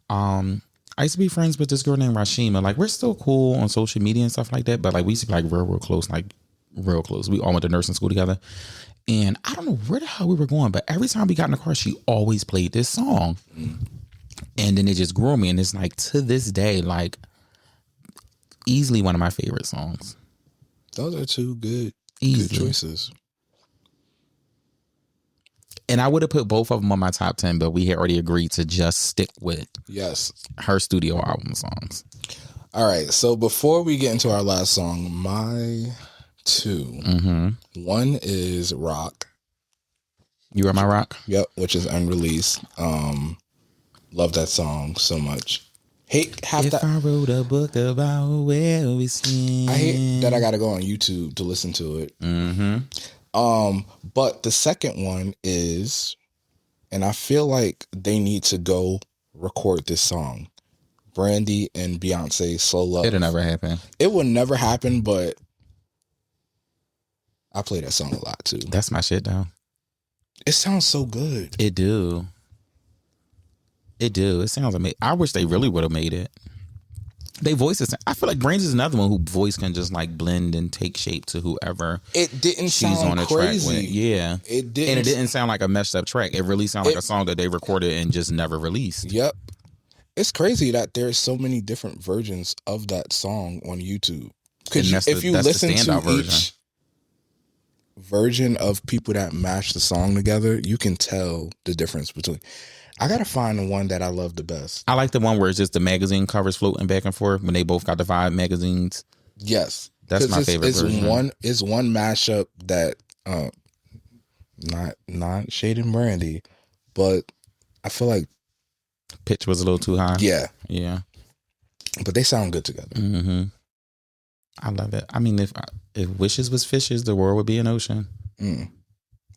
I used to be friends with this girl named Rashima. Like, we're still cool on social media and stuff like that, but like we used to be like real close, like real close. We all went to nursing school together. And I don't know where the hell we were going, but every time we got in the car, she always played this song. And then it just grew on me. And it's like, to this day, like, easily one of my favorite songs. Those are 2 good choices. And I would have put both of them on my top 10, but we had already agreed to just stick with her studio album songs. All right. So before we get into our last song, my 2. One is Rock. You Are My Rock? Yep, which is unreleased. Love that song so much. I wrote a book about where we stand. I hate that I gotta go on YouTube to listen to it. But the second one is, and I feel like they need to go record this song, Brandy and Beyonce, Slow Love. It'll never happen. It will never happen, but I play that song a lot too. That's my shit though. It sounds so good. It do. It sounds amazing. I wish they really would have made it. They voices. I feel like Brandy's another one who voice can just like blend and take shape to whoever. It didn't she's sound on a crazy. Track with. Yeah, it didn't. And it didn't sound like a messed up track. It really sounded like a song that they recorded and just never released. Yep. It's crazy that there's so many different versions of that song on YouTube. Because if you listen to each version of people that match the song together, you can tell the difference between. I gotta find the one that I love the best. I like the one where it's just the magazine covers floating back and forth when they both got the 5 magazines. Yes, that's my favorite version. It's one mashup that not shading Brandy, but I feel like pitch was a little too high. Yeah. But they sound good together. I love it. I mean, if wishes was fishes, the world would be an ocean.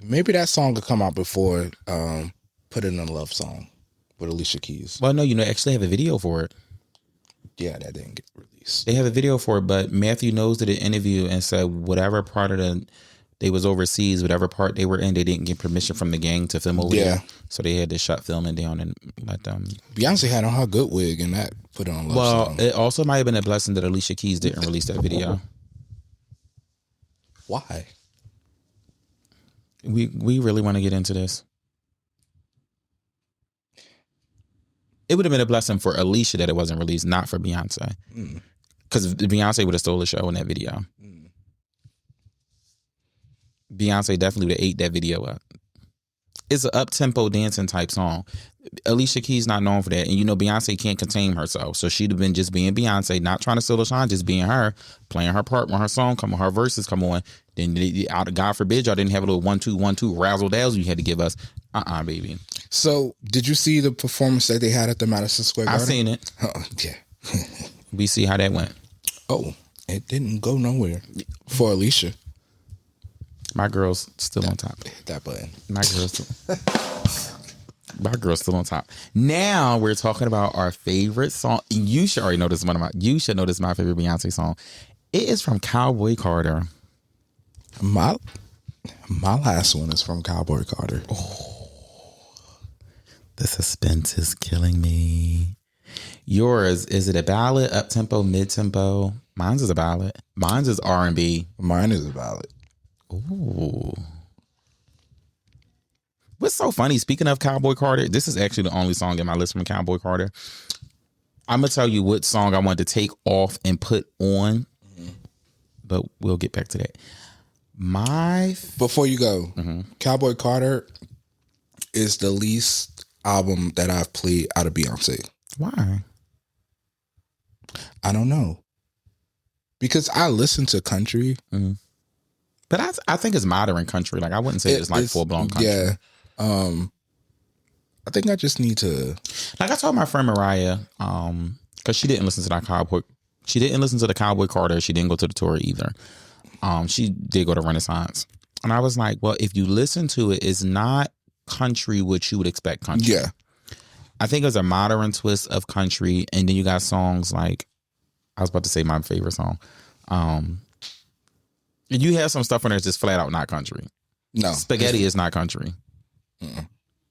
Maybe that song could come out before Put It in a Love Song with Alicia Keys. Well, no, actually have a video for it. Yeah, that didn't get released. They have a video for it, but Matthew Knowles did an interview and said whatever part of they was overseas, whatever part they were in, they didn't get permission from the gang to film over there. So they had to shut filming down and let them. Beyonce had on her good wig and that Put It on a Love Song. Well, it also might have been a blessing that Alicia Keys didn't release that video. Why? We really want to get into this. It would have been a blessing for Alicia that it wasn't released, not for Beyonce. Because Beyonce would have stole the show in that video. Beyonce definitely would have ate that video up. It's an up-tempo dancing type song. Alicia Keys not known for that. And Beyonce can't contain herself. So she'd have been just being Beyonce, not trying to steal the shine, just being her, playing her part when her song come on, her verses come on. Then, God forbid, y'all didn't have a little 1-2-1-2 razzle-dazzle you had to give us. Baby. So, did you see the performance that they had at the Madison Square Garden? I seen it. Yeah. We see how that went. Oh, it didn't go nowhere for Alicia. My girl's still on top. Hit that button. My girl's still on top. Now we're talking about our favorite song. You should already know this is my favorite Beyonce song. It is from Cowboy Carter. My last one is from Cowboy Carter. The suspense is killing me. Yours, is it a ballad, up-tempo, mid-tempo? Mine's is a ballad. Mine's is R&B. Mine is a ballad. Ooh. What's so funny, speaking of Cowboy Carter, this is actually the only song in my list from Cowboy Carter. I'm going to tell you what song I wanted to take off and put on, but we'll get back to that. Before you go, Cowboy Carter is the least album that I've played out of Beyonce. Why? I don't know. Because I listen to country. But I think it's modern country. Like, I wouldn't say it's like full-blown country. Yeah. I think I just need to... Like, I told my friend Mariah, because she didn't listen to that Cowboy... She didn't listen to the Cowboy Carter. She didn't go to the tour either. She did go to Renaissance. And I was like, well, if you listen to it, it's not country what you would expect country. Yeah. I think it's a modern twist of country. And then you got songs like... I was about to say my favorite song. You have some stuff on there that's just flat out not country. No. Spaghetti is not country.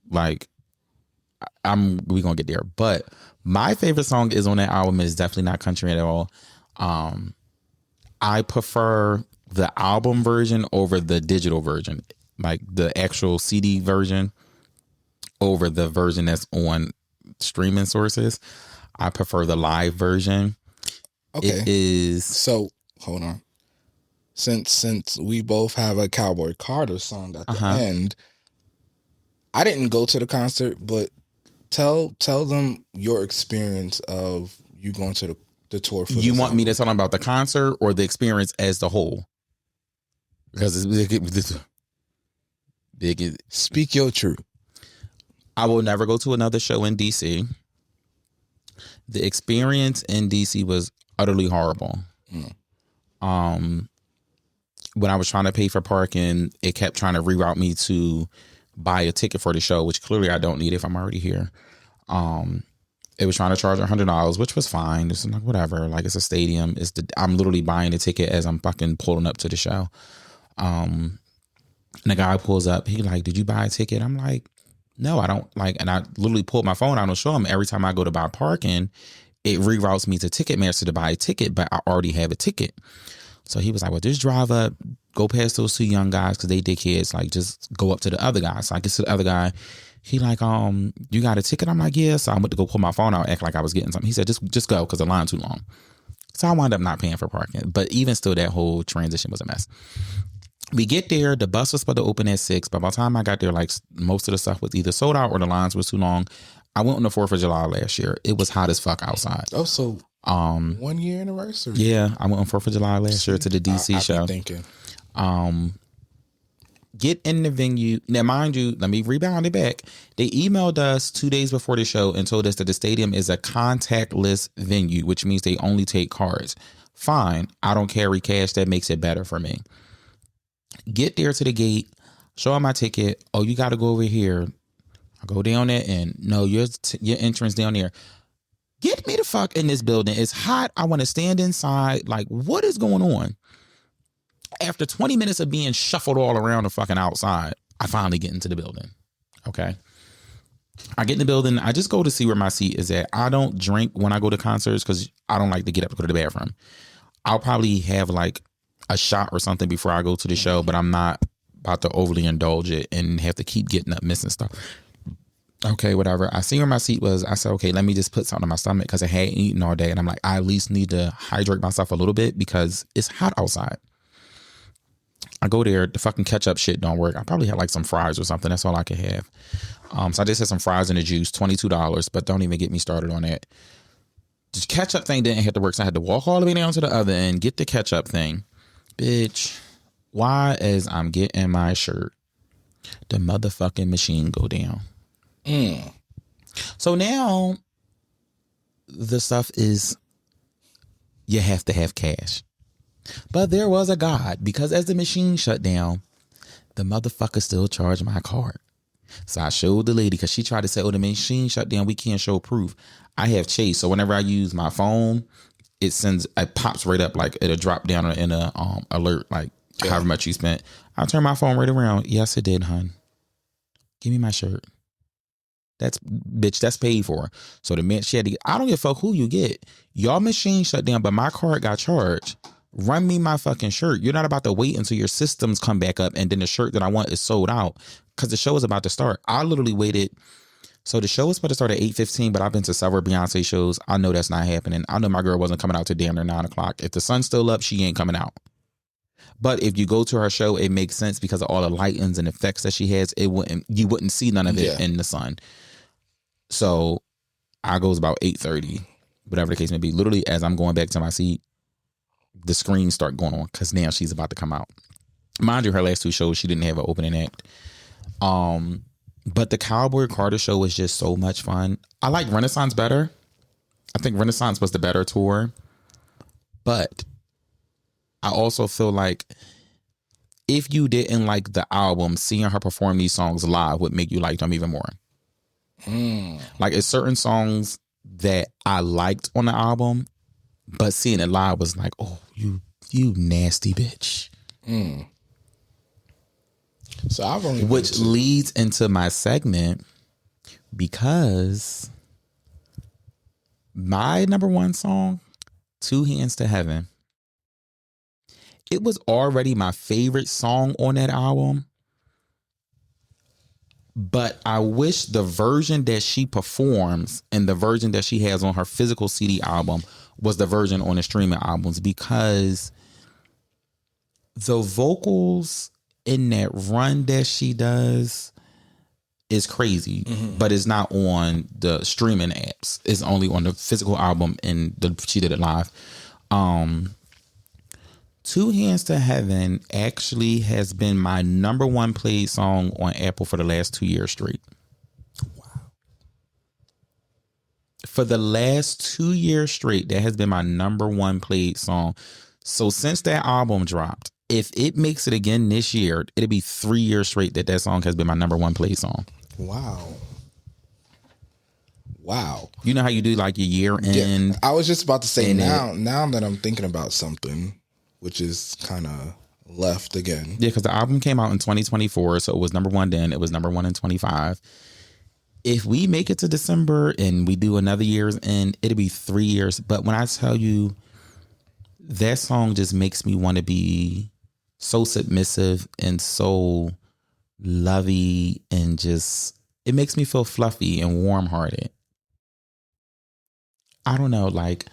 Like, we gonna get there. But my favorite song is on that album is definitely not country at all. I prefer the album version over the digital version, like the actual CD version over the version that's on streaming sources. I prefer the live version. Okay. It is. So hold on. Since we both have a Cowboy Carter song at the end, I didn't go to the concert, but tell them your experience of you going to the tour for You want me to tell them about the concert or the experience as the whole? Because it's big. Speak your truth. I will never go to another show in DC. The experience in DC was utterly horrible. When I was trying to pay for parking, it kept trying to reroute me to buy a ticket for the show, which clearly I don't need if I'm already here. It was trying to charge $100, which was fine. It's like, whatever. Like, it's a stadium. I'm literally buying a ticket as I'm fucking pulling up to the show. And the guy pulls up. He like, did you buy a ticket? I'm like, no, I don't. Like, and I literally pulled my phone out and show him every time I go to buy parking, it reroutes me to Ticketmaster to buy a ticket, but I already have a ticket. So he was like, well, just drive up, go past those two young guys because they dickheads. Like, just go up to the other guy. So I get to the other guy. He like, you got a ticket? I'm like, yeah. So I went to go pull my phone out, act like I was getting something. He said, just go because the line's too long. So I wound up not paying for parking. But even still, that whole transition was a mess. We get there. The bus was supposed to open at 6. But by the time I got there, like, most of the stuff was either sold out or the lines was too long. I went on the 4th of July last year. It was hot as fuck outside. Oh, so 1 year anniversary? Yeah, I went on 4th of July last year to the DC show. Thinking. Get in the venue. Now, mind you, let me rebound it back. They emailed us 2 days before the show and told us that the stadium is a contactless venue, which means they only take cards. Fine. I don't carry cash. That makes it better for me. Get there to the gate. Show them my ticket. Oh, you got to go over here. I go down there and no, your entrance down there. Get me the fuck in this building. It's hot. I want to stand inside. Like, what is going on? After 20 minutes of being shuffled all around the fucking outside, I finally get into the building. Okay. I get in the building. I just go to see where my seat is at. I don't drink when I go to concerts because I don't like to get up to go to the bathroom. I'll probably have like a shot or something before I go to the show, but I'm not about to overly indulge it and have to keep getting up missing stuff. Okay, whatever. I see where my seat was. I said, okay, let me just put something on my stomach because I hadn't eaten all day. And I'm like, I at least need to hydrate myself a little bit because it's hot outside. I go there, the fucking ketchup shit don't work. I probably had like some fries or something. That's all I could have. So I just had some fries and a juice, $22, but don't even get me started on that. The ketchup thing didn't have to work, so I had to walk all the way down to the other end, get the ketchup thing. Bitch, why as I'm getting my shirt, the motherfucking machine go down. So now the stuff is you have to have cash. But there was a God because as the machine shut down, the motherfucker still charged my card. So I showed the lady because she tried to say, oh, the machine shut down. We can't show proof. I have Chase. So whenever I use my phone, it pops right up, like it'll drop down in a alert, like however much you spent. I'll turn my phone right around. Yes, it did, hun. Give me my shirt. That's paid for. So the man, she had to get, I don't give a fuck who you get. Y'all machine shut down, but my card got charged. Run me my fucking shirt. You're not about to wait until your systems come back up and then the shirt that I want is sold out because the show is about to start. I literally waited. So the show was supposed to start at 8:15, but I've been to several Beyonce shows. I know that's not happening. I know my girl wasn't coming out to damn near 9 o'clock. If the sun's still up, she ain't coming out. But if you go to her show, it makes sense because of all the lightings and effects that she has. You wouldn't see none of it in the sun. So I goes about 8:30, whatever the case may be. Literally, as I'm going back to my seat, the screens start going on because now she's about to come out. Mind you, her last 2 shows, she didn't have an opening act. But the Cowboy Carter show was just so much fun. I like Renaissance better. I think Renaissance was the better tour. But I also feel like if you didn't like the album, seeing her perform these songs live would make you like them even more. Like it's certain songs that I liked on the album, but seeing it live was like, oh, you nasty bitch. So I've only which leads into my segment because my number 1 song, Two Hands to Heaven, it was already my favorite song on that album. But I wish the version that she performs and the version that she has on her physical CD album was the version on the streaming albums, because the vocals in that run that she does is crazy, but it's not on the streaming apps. It's only on the physical album, and she did it live. Two Hands to Heaven actually has been my number 1 played song on Apple for the last 2 years straight. Wow. For the last 2 years straight, that has been my number 1 played song. So since that album dropped, if it makes it again this year, it'll be 3 years straight that song has been my number 1 played song. Wow. You know how you do like your year end? Yeah, I was just about to say now that I'm thinking about something, which is kind of left again. Yeah, because the album came out in 2024, so it was number 1 then. It was number 1 in 25. If we make it to December and we do another year's end, it'll be 3 years. But when I tell you, that song just makes me want to be so submissive and so lovey, and just, it makes me feel fluffy and warm-hearted. I don't know, like,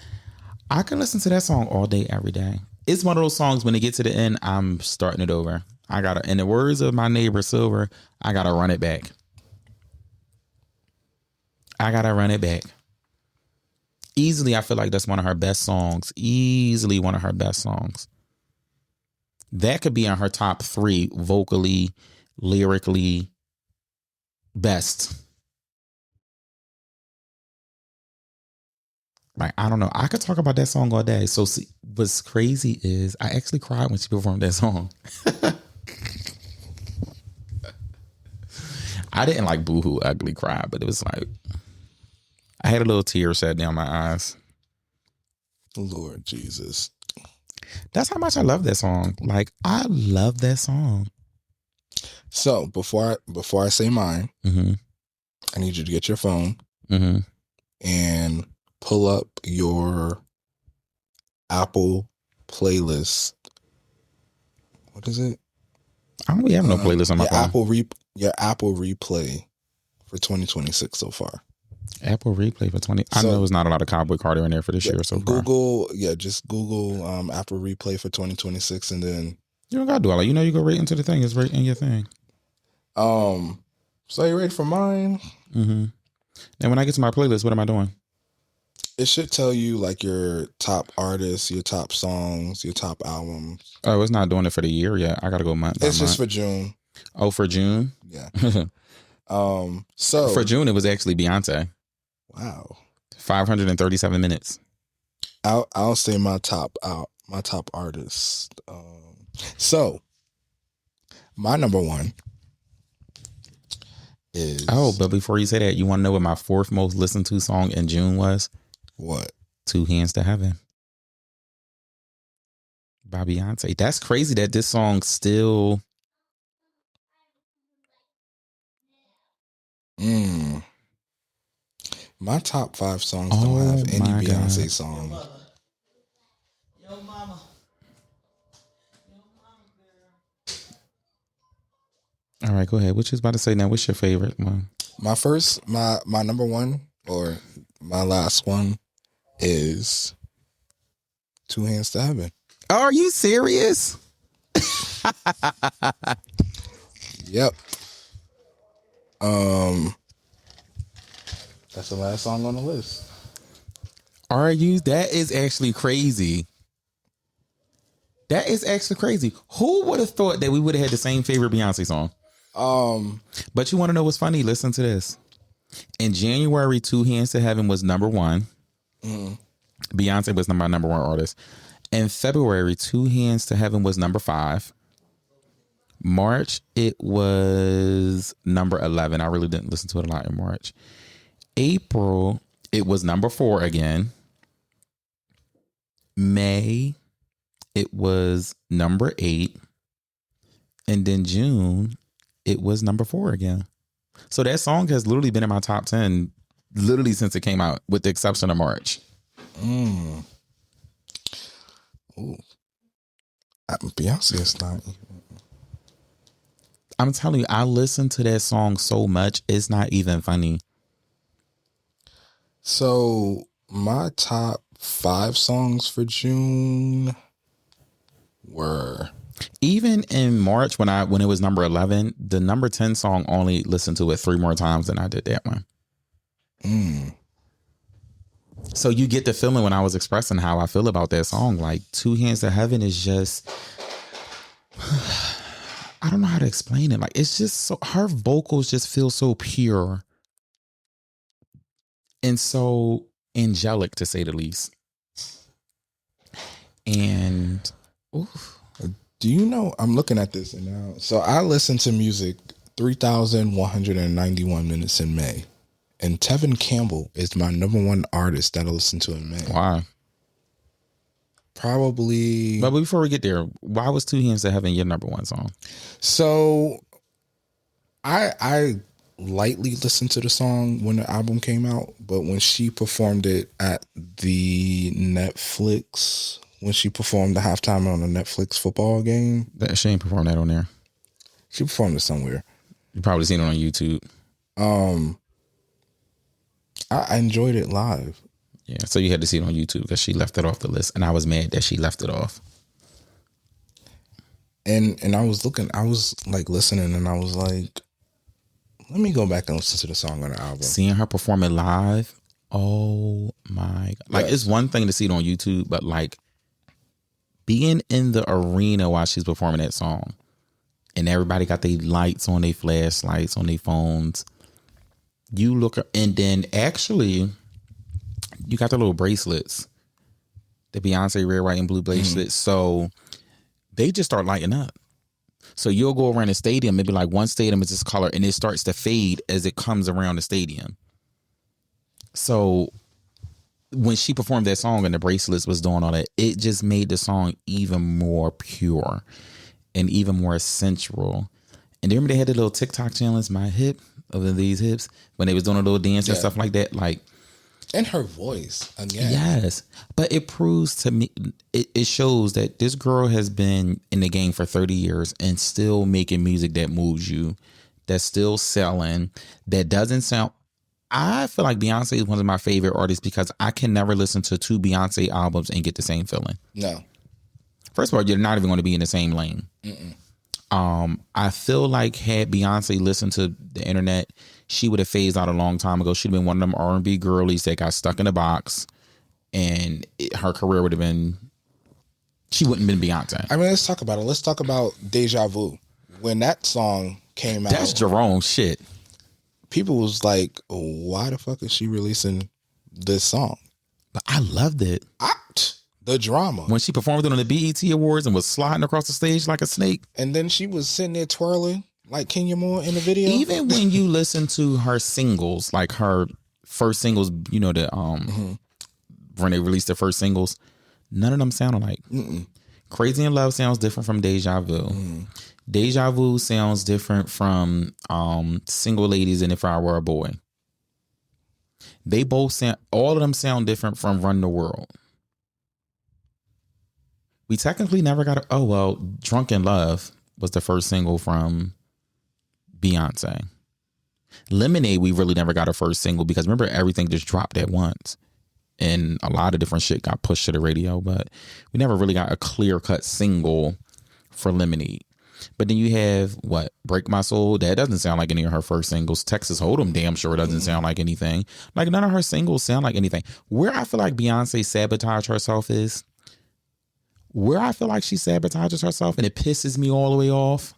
I can listen to that song all day, every day. It's one of those songs, when it gets to the end, I'm starting it over. In the words of my neighbor Silver, I gotta run it back. Easily, I feel like that's one of her best songs. Easily one of her best songs. That could be in her top 3 vocally, lyrically, best. Like, I don't know. I could talk about that song all day. So see, what's crazy is I actually cried when she performed that song. I didn't like boohoo ugly cry, but it was like, I had a little tear set down my eyes. Lord Jesus. That's how much I love that song. Like, I love that song. So before I say mine, I need you to get your phone and pull up your Apple playlist. What is it? I don't really have no playlist on my phone. Your Apple replay for 2026 so far. Apple replay for 20. I know there's not a lot of Cowboy Carter in there for this year so far. Just Google Apple replay for 2026, and then you don't gotta do all that. You know, you go right into the thing. It's right in your thing. So you ready for mine? And when I get to my playlist, what am I doing? It should tell you like your top artists, your top songs, your top albums. Oh, it's not doing it for the year yet. I gotta go month by month. It's just for June. Oh, for June? Yeah. So for June, it was actually Beyonce. Wow. 537 minutes. I'll say my top artist. So my number 1 is. Oh, but before you say that, you want to know what my 4th most listened to song in June was? What? Two Hands to Heaven. by Beyonce. That's crazy that this song still. My top 5 songs don't have any Beyonce song. Yo, mama. All right, go ahead. What you was about to say now? What's your favorite one? My number one or my last one is Two Hands to Heaven. Are you serious? Yep. That's the last song on the list. Are you? That is actually crazy. That is actually crazy. Who would have thought that we would have had the same favorite Beyonce song? But you want to know what's funny? Listen to this. In January, Two Hands to Heaven was number one. Beyonce was my number one artist. In February, Two Hands to Heaven was number 5. March, it was number 11. I really didn't listen to it a lot in March. April, it was number 4 again. May, it was number 8. And then June, it was number 4 again. So that song has literally been in my top 10 literally since it came out, with the exception of March. Ooh. Beyonce is not. I'm telling you, I listen to that song so much, it's not even funny. So my top 5 songs for June were, even in March when it was number 11, the number 10 song only listened to it 3 more times than I did that one. So you get the feeling when I was expressing how I feel about that song. Like Two Hands to Heaven is just, I don't know how to explain it. Like it's just so, her vocals just feel so pure and so angelic, to say the least. And oof. Do you know, I'm looking at this now. So I listened to music 3,191 minutes in May. And Tevin Campbell is my number 1 artist that I listen to in May. Why? Probably. But before we get there, why was Two Hands to Heaven your number 1 song? So I lightly listened to the song when the album came out, but when she performed it at the Netflix, when she performed the halftime on the Netflix football game. She ain't performed that on there. She performed it somewhere. You probably seen it on YouTube. I enjoyed it live. Yeah, so you had to see it on YouTube because she left it off the list, and I was mad that she left it off. And I was like listening, and I was like, let me go back and listen to the song on the album. Seeing her perform it live, oh my God. Like, it's one thing to see it on YouTube, but like being in the arena while she's performing that song, and everybody got their lights on, their flashlights on their phones. You look, and then actually, you got the little bracelets, the Beyonce red, white, and blue bracelets. So they just start lighting up. So you'll go around the stadium, maybe like one stadium is this color, and it starts to fade as it comes around the stadium. So when she performed that song and the bracelets was doing all that, it just made the song even more pure and even more sensual. And remember they had the little TikTok challenge, my hip of these hips, when they was doing a little dance and stuff like that. Like, and her voice again. Yes. But it proves to me, it shows that this girl has been in the game for 30 years and still making music that moves you, that's still selling, that doesn't sound. I feel like Beyonce is one of my favorite artists because I can never listen to 2 Beyonce albums and get the same feeling. No. First of all, you're not even going to be in the same lane. I feel like had Beyonce listened to the internet, she would have phased out a long time ago. She'd have been one of them R&B girlies that got stuck in a box, and her career would have been, she wouldn't have been Beyonce. I mean, let's talk about it. Let's talk about Deja Vu. When that song came out. That's Jerome shit. People was like, why the fuck is she releasing this song? But I loved it. The drama. When she performed it on the BET Awards and was sliding across the stage like a snake. And then she was sitting there twirling like Kenya Moore in the video. Even when you listen to her singles, like her first singles, you know, when they released their first singles, none of them sounded like. Crazy in Love sounds different from Deja Vu. Deja Vu sounds different from Single Ladies and If I Were a Boy. They both sound, all of them sound different from Run the World. We technically never got Drunk in Love was the first single from Beyonce. Lemonade, we really never got a first single because remember everything just dropped at once. And a lot of different shit got pushed to the radio, but we never really got a clear-cut single for Lemonade. But then you have, Break My Soul. That doesn't sound like any of her first singles. Texas Hold'em damn sure doesn't sound like anything. Like, none of her singles sound like anything. Where I feel like Beyonce sabotaged herself is, where I feel like she sabotages herself, and it pisses me all the way off.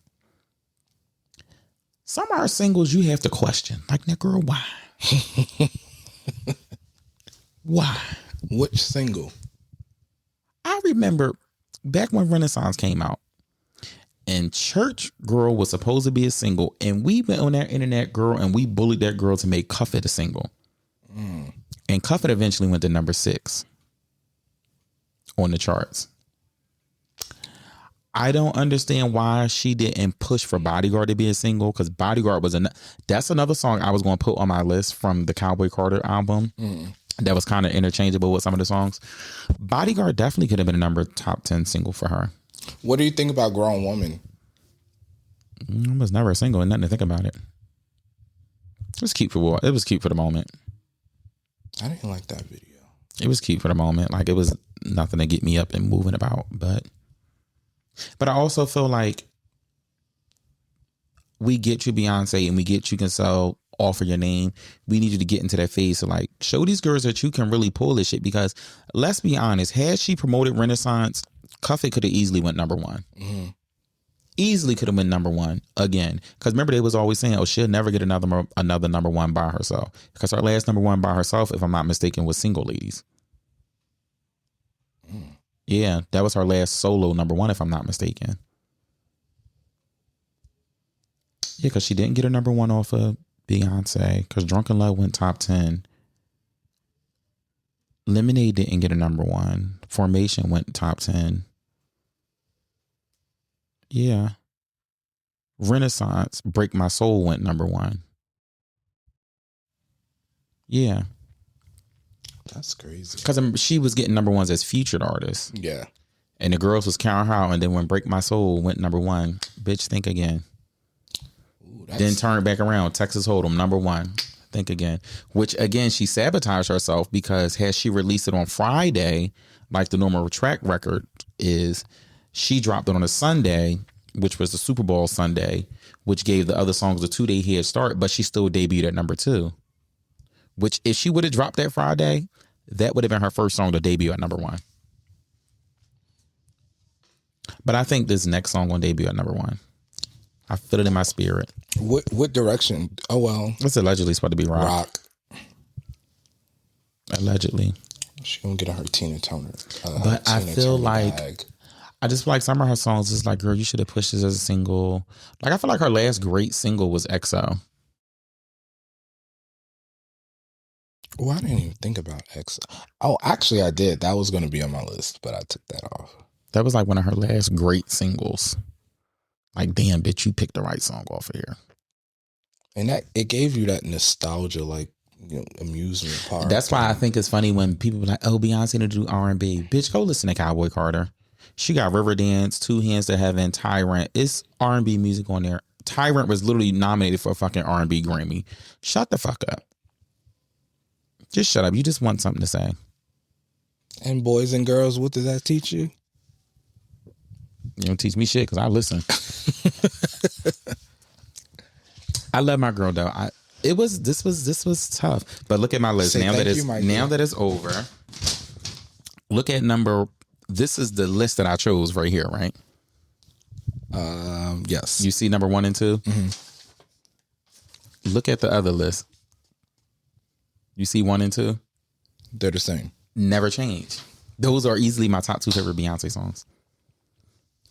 Some of her singles you have to question. Like, that girl, why? Why? Which single? I remember back when Renaissance came out, and Church Girl was supposed to be a single, and we went on that internet, girl, and we bullied that girl to make Cuff It a single. And Cuff It eventually went to number 6 on the charts. I don't understand why she didn't push for Bodyguard to be a single, because Bodyguard was that's another song I was going to put on my list from the Cowboy Carter album. That was kind of interchangeable with some of the songs. Bodyguard definitely could have been a top 10 single for her. What do you think about Grown Woman? It was never a single and nothing to think about it. It was cute for the moment. I didn't like that video. It was cute for the moment. Like, it was nothing to get me up and moving about. But I also feel like we get you, Beyonce, and we get you can sell offer your name. We need you to get into that phase to like show these girls that you can really pull this shit, because let's be honest, had she promoted Renaissance, Cuff It could have easily went number 1. Easily could have been number 1 again, because remember they was always saying, oh, she'll never get another number 1 by herself, because her last number 1 by herself, if I'm not mistaken, was Single Ladies. Yeah, that was her last solo number 1, if I'm not mistaken. Yeah, because she didn't get a number 1 off of Beyonce, because Drunk in Love went top 10. Lemonade didn't get a number 1. Formation went top 10. Yeah. Renaissance, Break My Soul went number 1. Yeah. That's crazy. Because she was getting number 1s as featured artists. Yeah. And the girls was counting her out, and then when Break My Soul went number 1, bitch, think again. Then turn it back around. Texas Hold'em, number 1. Think again. Which, again, she sabotaged herself, because had she released it on Friday, like the normal track record is, she dropped it on a Sunday, which was the Super Bowl Sunday, which gave the other songs a 2-day head start, but she still debuted at number 2. Which, if she would have dropped that Friday, that would have been her first song to debut at number 1. But I think this next song will debut at number 1. I feel it in my spirit. What direction? Oh, well. It's allegedly supposed to be rock. Allegedly. She gonna get her Tina Turner. But I feel like bag. I just feel like some of her songs is like, girl, you should have pushed this as a single. Like, I feel like her last great single was XO. Oh, I didn't even think about XO. Oh, actually, I did. That was gonna be on my list, but I took that off. That was like one of her last great singles. Like, damn, bitch, you picked the right song off of here. And that it gave you that nostalgia, like, you know, amusement part. That's why I think it's funny when people be like, oh, Beyonce to do R&B. Bitch, go listen to Cowboy Carter. She got Riverdance, Two Hands to Heaven, Tyrant. It's R&B music on there. Tyrant was literally nominated for a fucking R&B Grammy. Shut the fuck up. Just shut up. You just want something to say. And Boys and Girls, what does that teach you? You don't teach me shit, because I listen. I love my girl though. This was tough. But look at my list. Now that it's over. Look at this is the list that I chose right here, right? Yes. You see number 1 and 2? Mm-hmm. Look at the other list. You see 1 and 2? They're the same. Never change. Those are easily my top 2 favorite Beyonce songs.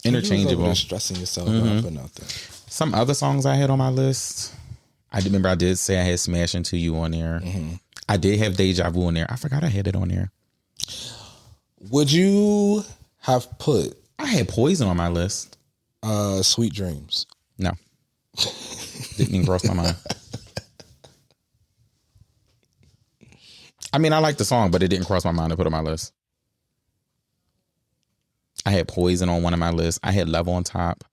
Interchangeable. You're stressing yourself out for nothing. Some other songs I had on my list. I did say I had Smash Into You on there. Mm-hmm. I did have Deja Vu on there. I forgot I had it on there. Would you have put I had Poison on my list. Sweet Dreams. No. Didn't even cross my mind. I mean, I like the song, but it didn't cross my mind to put on my list. I had Poison on one of my lists. I had Love on Top,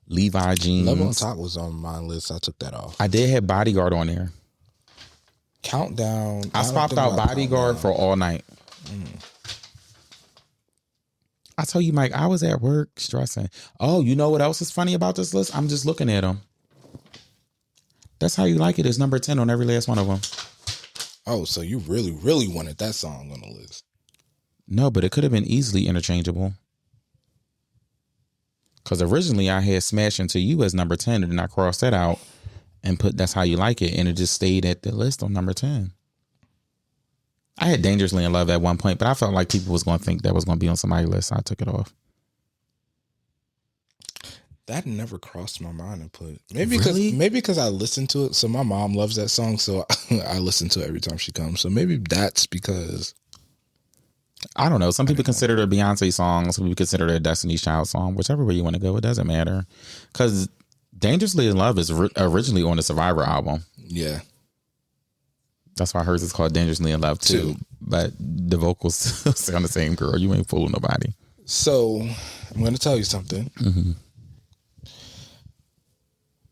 Levi Jeans. Love on Top was on my list. I took that off. I did have Bodyguard on there. Countdown. I swapped out Bodyguard for All Night. I tell you, Mike, I was at work stressing. Oh, you know what else is funny about this list? I'm just looking at them. That's How You Like It is number 10 on every last one of them. Oh, so you really, really wanted that song on the list. No, but it could have been easily interchangeable. Because originally I had Smash Into You as number 10, and then I crossed that out and put That's How You Like It, and it just stayed at the list on number 10. I had Dangerously in Love at one point, but I felt like people was going to think that was going to be on somebody's list, so I took it off. That never crossed my mind to put. Maybe because I listened to it. So my mom loves that song, so I listen to it every time she comes. So maybe that's because. I don't know. Some people consider it a Beyonce song. Some people consider it a Destiny's Child song. Whichever way you want to go, it doesn't matter. Because Dangerously in Love is originally on the Survivor album. Yeah. That's why hers is called Dangerously in Love too. But the vocals sound the same, girl. You ain't fooling nobody. So I'm going to tell you something. Mm-hmm.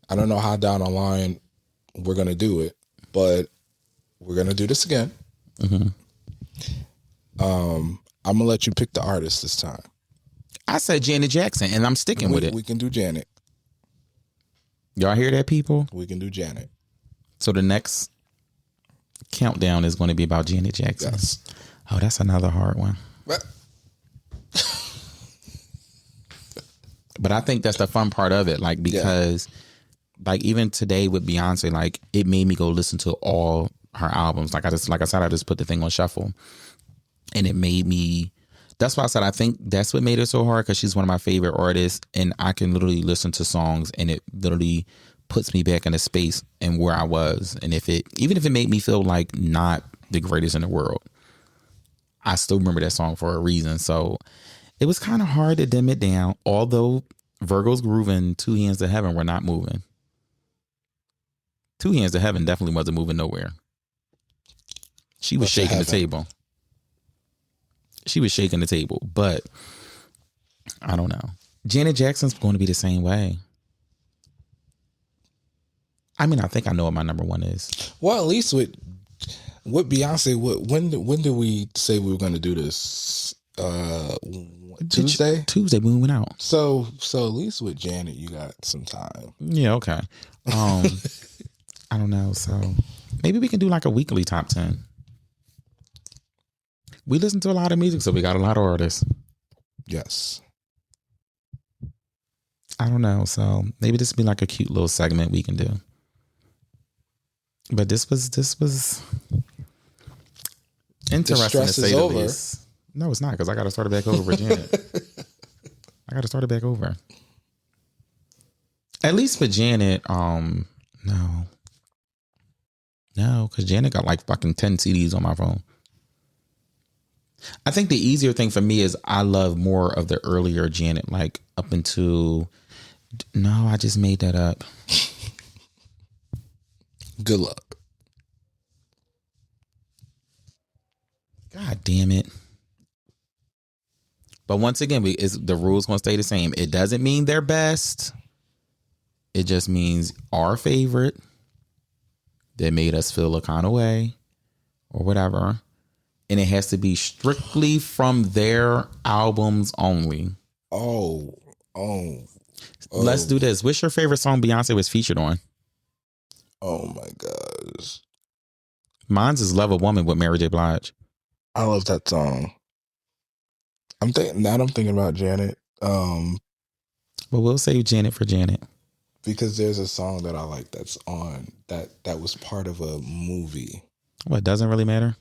I don't know how down the line we're going to do it, but we're going to do this again. Mm-hmm. I'm going to let you pick the artist this time. I said Janet Jackson, and I'm sticking with it. We can do Janet. Y'all hear that, people? We can do Janet. So the next countdown is going to be about Janet Jackson. Yes. Oh, that's another hard one. But I think that's the fun part of it, like, because like even today with Beyonce, like it made me go listen to all her albums. Like I said, I just put the thing on shuffle, and it made me. That's why I said I think that's what made it so hard, because she's one of my favorite artists, and I can literally listen to songs and it literally puts me back in a space and where I was. And even if it made me feel like not the greatest in the world, I still remember that song for a reason. So it was kind of hard to dim it down, although Virgo's Groove and Two Hands to Heaven were not moving. Two Hands to Heaven definitely wasn't moving nowhere. She was shaking the table. She was shaking the table, but I don't know. Janet Jackson's going to be the same way. I mean, I think I know what my number one is. Well, at least with Beyonce, when did we say we were going to do this? Tuesday? Tuesday when we went out. So at least with Janet, you got some time. Yeah, okay. I don't know. So maybe we can do like a weekly top 10. We listen to a lot of music, so we got a lot of artists. Yes. I don't know. So maybe this would be like a cute little segment we can do. But this was interesting to say the least. No, it's not, because I got to start it back over for Janet. I got to start it back over. At least for Janet, no, because Janet got like fucking 10 CDs on my phone. I think the easier thing for me is I love more of the earlier Janet, like up into. No, I just made that up. Good luck. God damn it. But once again, the rules going to stay the same. It doesn't mean they're best. It just means our favorite that made us feel a kind of way or whatever. And it has to be strictly from their albums only. Oh. Let's do this. What's your favorite song Beyonce was featured on? Oh my gosh. Mine's is Love a Woman with Mary J. Blige. I love that song. I'm thinking about Janet. But we'll save Janet for Janet. Because there's a song that I like that's on that was part of a movie. Well, it doesn't really matter.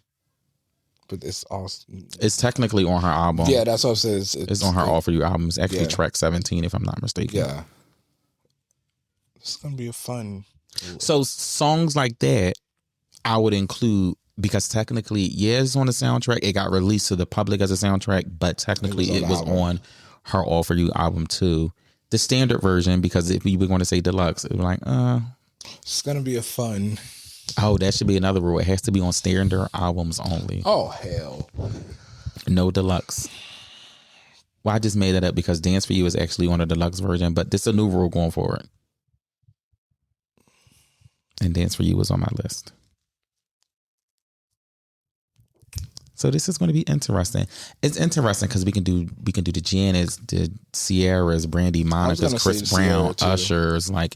But it's awesome. It's technically on her album. Yeah, that's what I said. It's on her All For You album. It's actually track 17, if I'm not mistaken. Yeah. It's going to be a fun. So songs like that, I would include, because technically, it's on the soundtrack. It got released to the public as a soundtrack, but technically it was on her All For You album too. The standard version, because if we were going to say deluxe, it would be like, It's gonna be a fun. oh, that should be another rule. It has to be on standard albums only. Oh hell. No deluxe. Well, I just made that up because Dance For You is actually on a deluxe version, but this is a new rule going forward. And Dance For You was on my list. So this is going to be interesting. It's interesting because we can do the Janet's, the Sierra's, Brandy Monica's, Chris Brown, Usher's, like.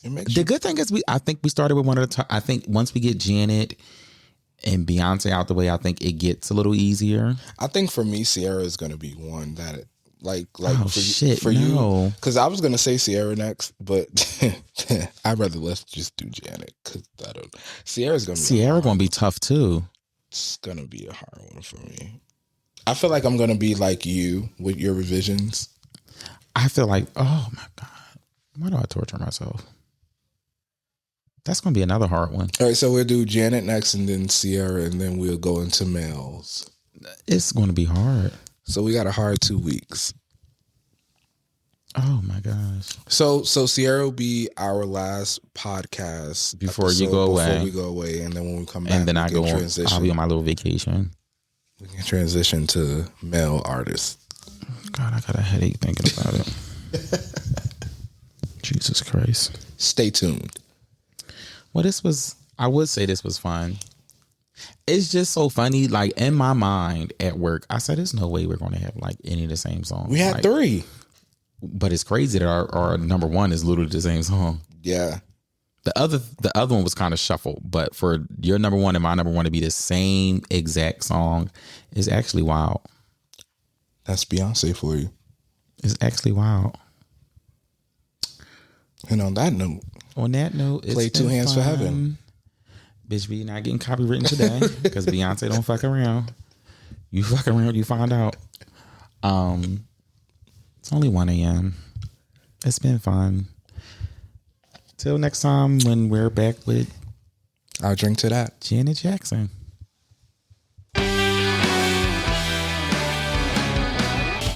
The good thing is I think we started with one of the top. I think once we get Janet and Beyonce out the way, I think it gets a little easier. I think for me, Sierra is going to be one that for you, because I was going to say Sierra next, but I'd rather let's just do Janet because Sierra's going to be tough too. It's going to be a hard one for me. I feel like I'm going to be like you with your revisions. I feel like, oh my God, why do I torture myself? That's going to be another hard one. All right, so we'll do Janet next and then Sierra, and then we'll go into males. It's going to be hard. So we got a hard 2 weeks. Oh my gosh. So Sierra will be our last podcast before you go away. Before we go away, and then when we come back, and then I'll be on my little vacation. We can transition to male artists. God, I got a headache thinking about it. Jesus Christ. Stay tuned. Well, I would say this was fun. It's just so funny. Like in my mind at work, I said, there's no way we're going to have like any of the same songs. We had 3. But it's crazy that our number one is literally the same song. Yeah. The other one was kind of shuffled, but for your number one and my number one to be the same exact song is actually wild. That's Beyonce for you. It's actually wild. And on that note, play Two Hands for Heaven. Bitch, we not getting copywritten today because Beyonce don't fuck around. You fuck around, you find out. It's only 1 a.m. It's been fun. Till next time when we're back with I'll drink to that. Janet Jackson.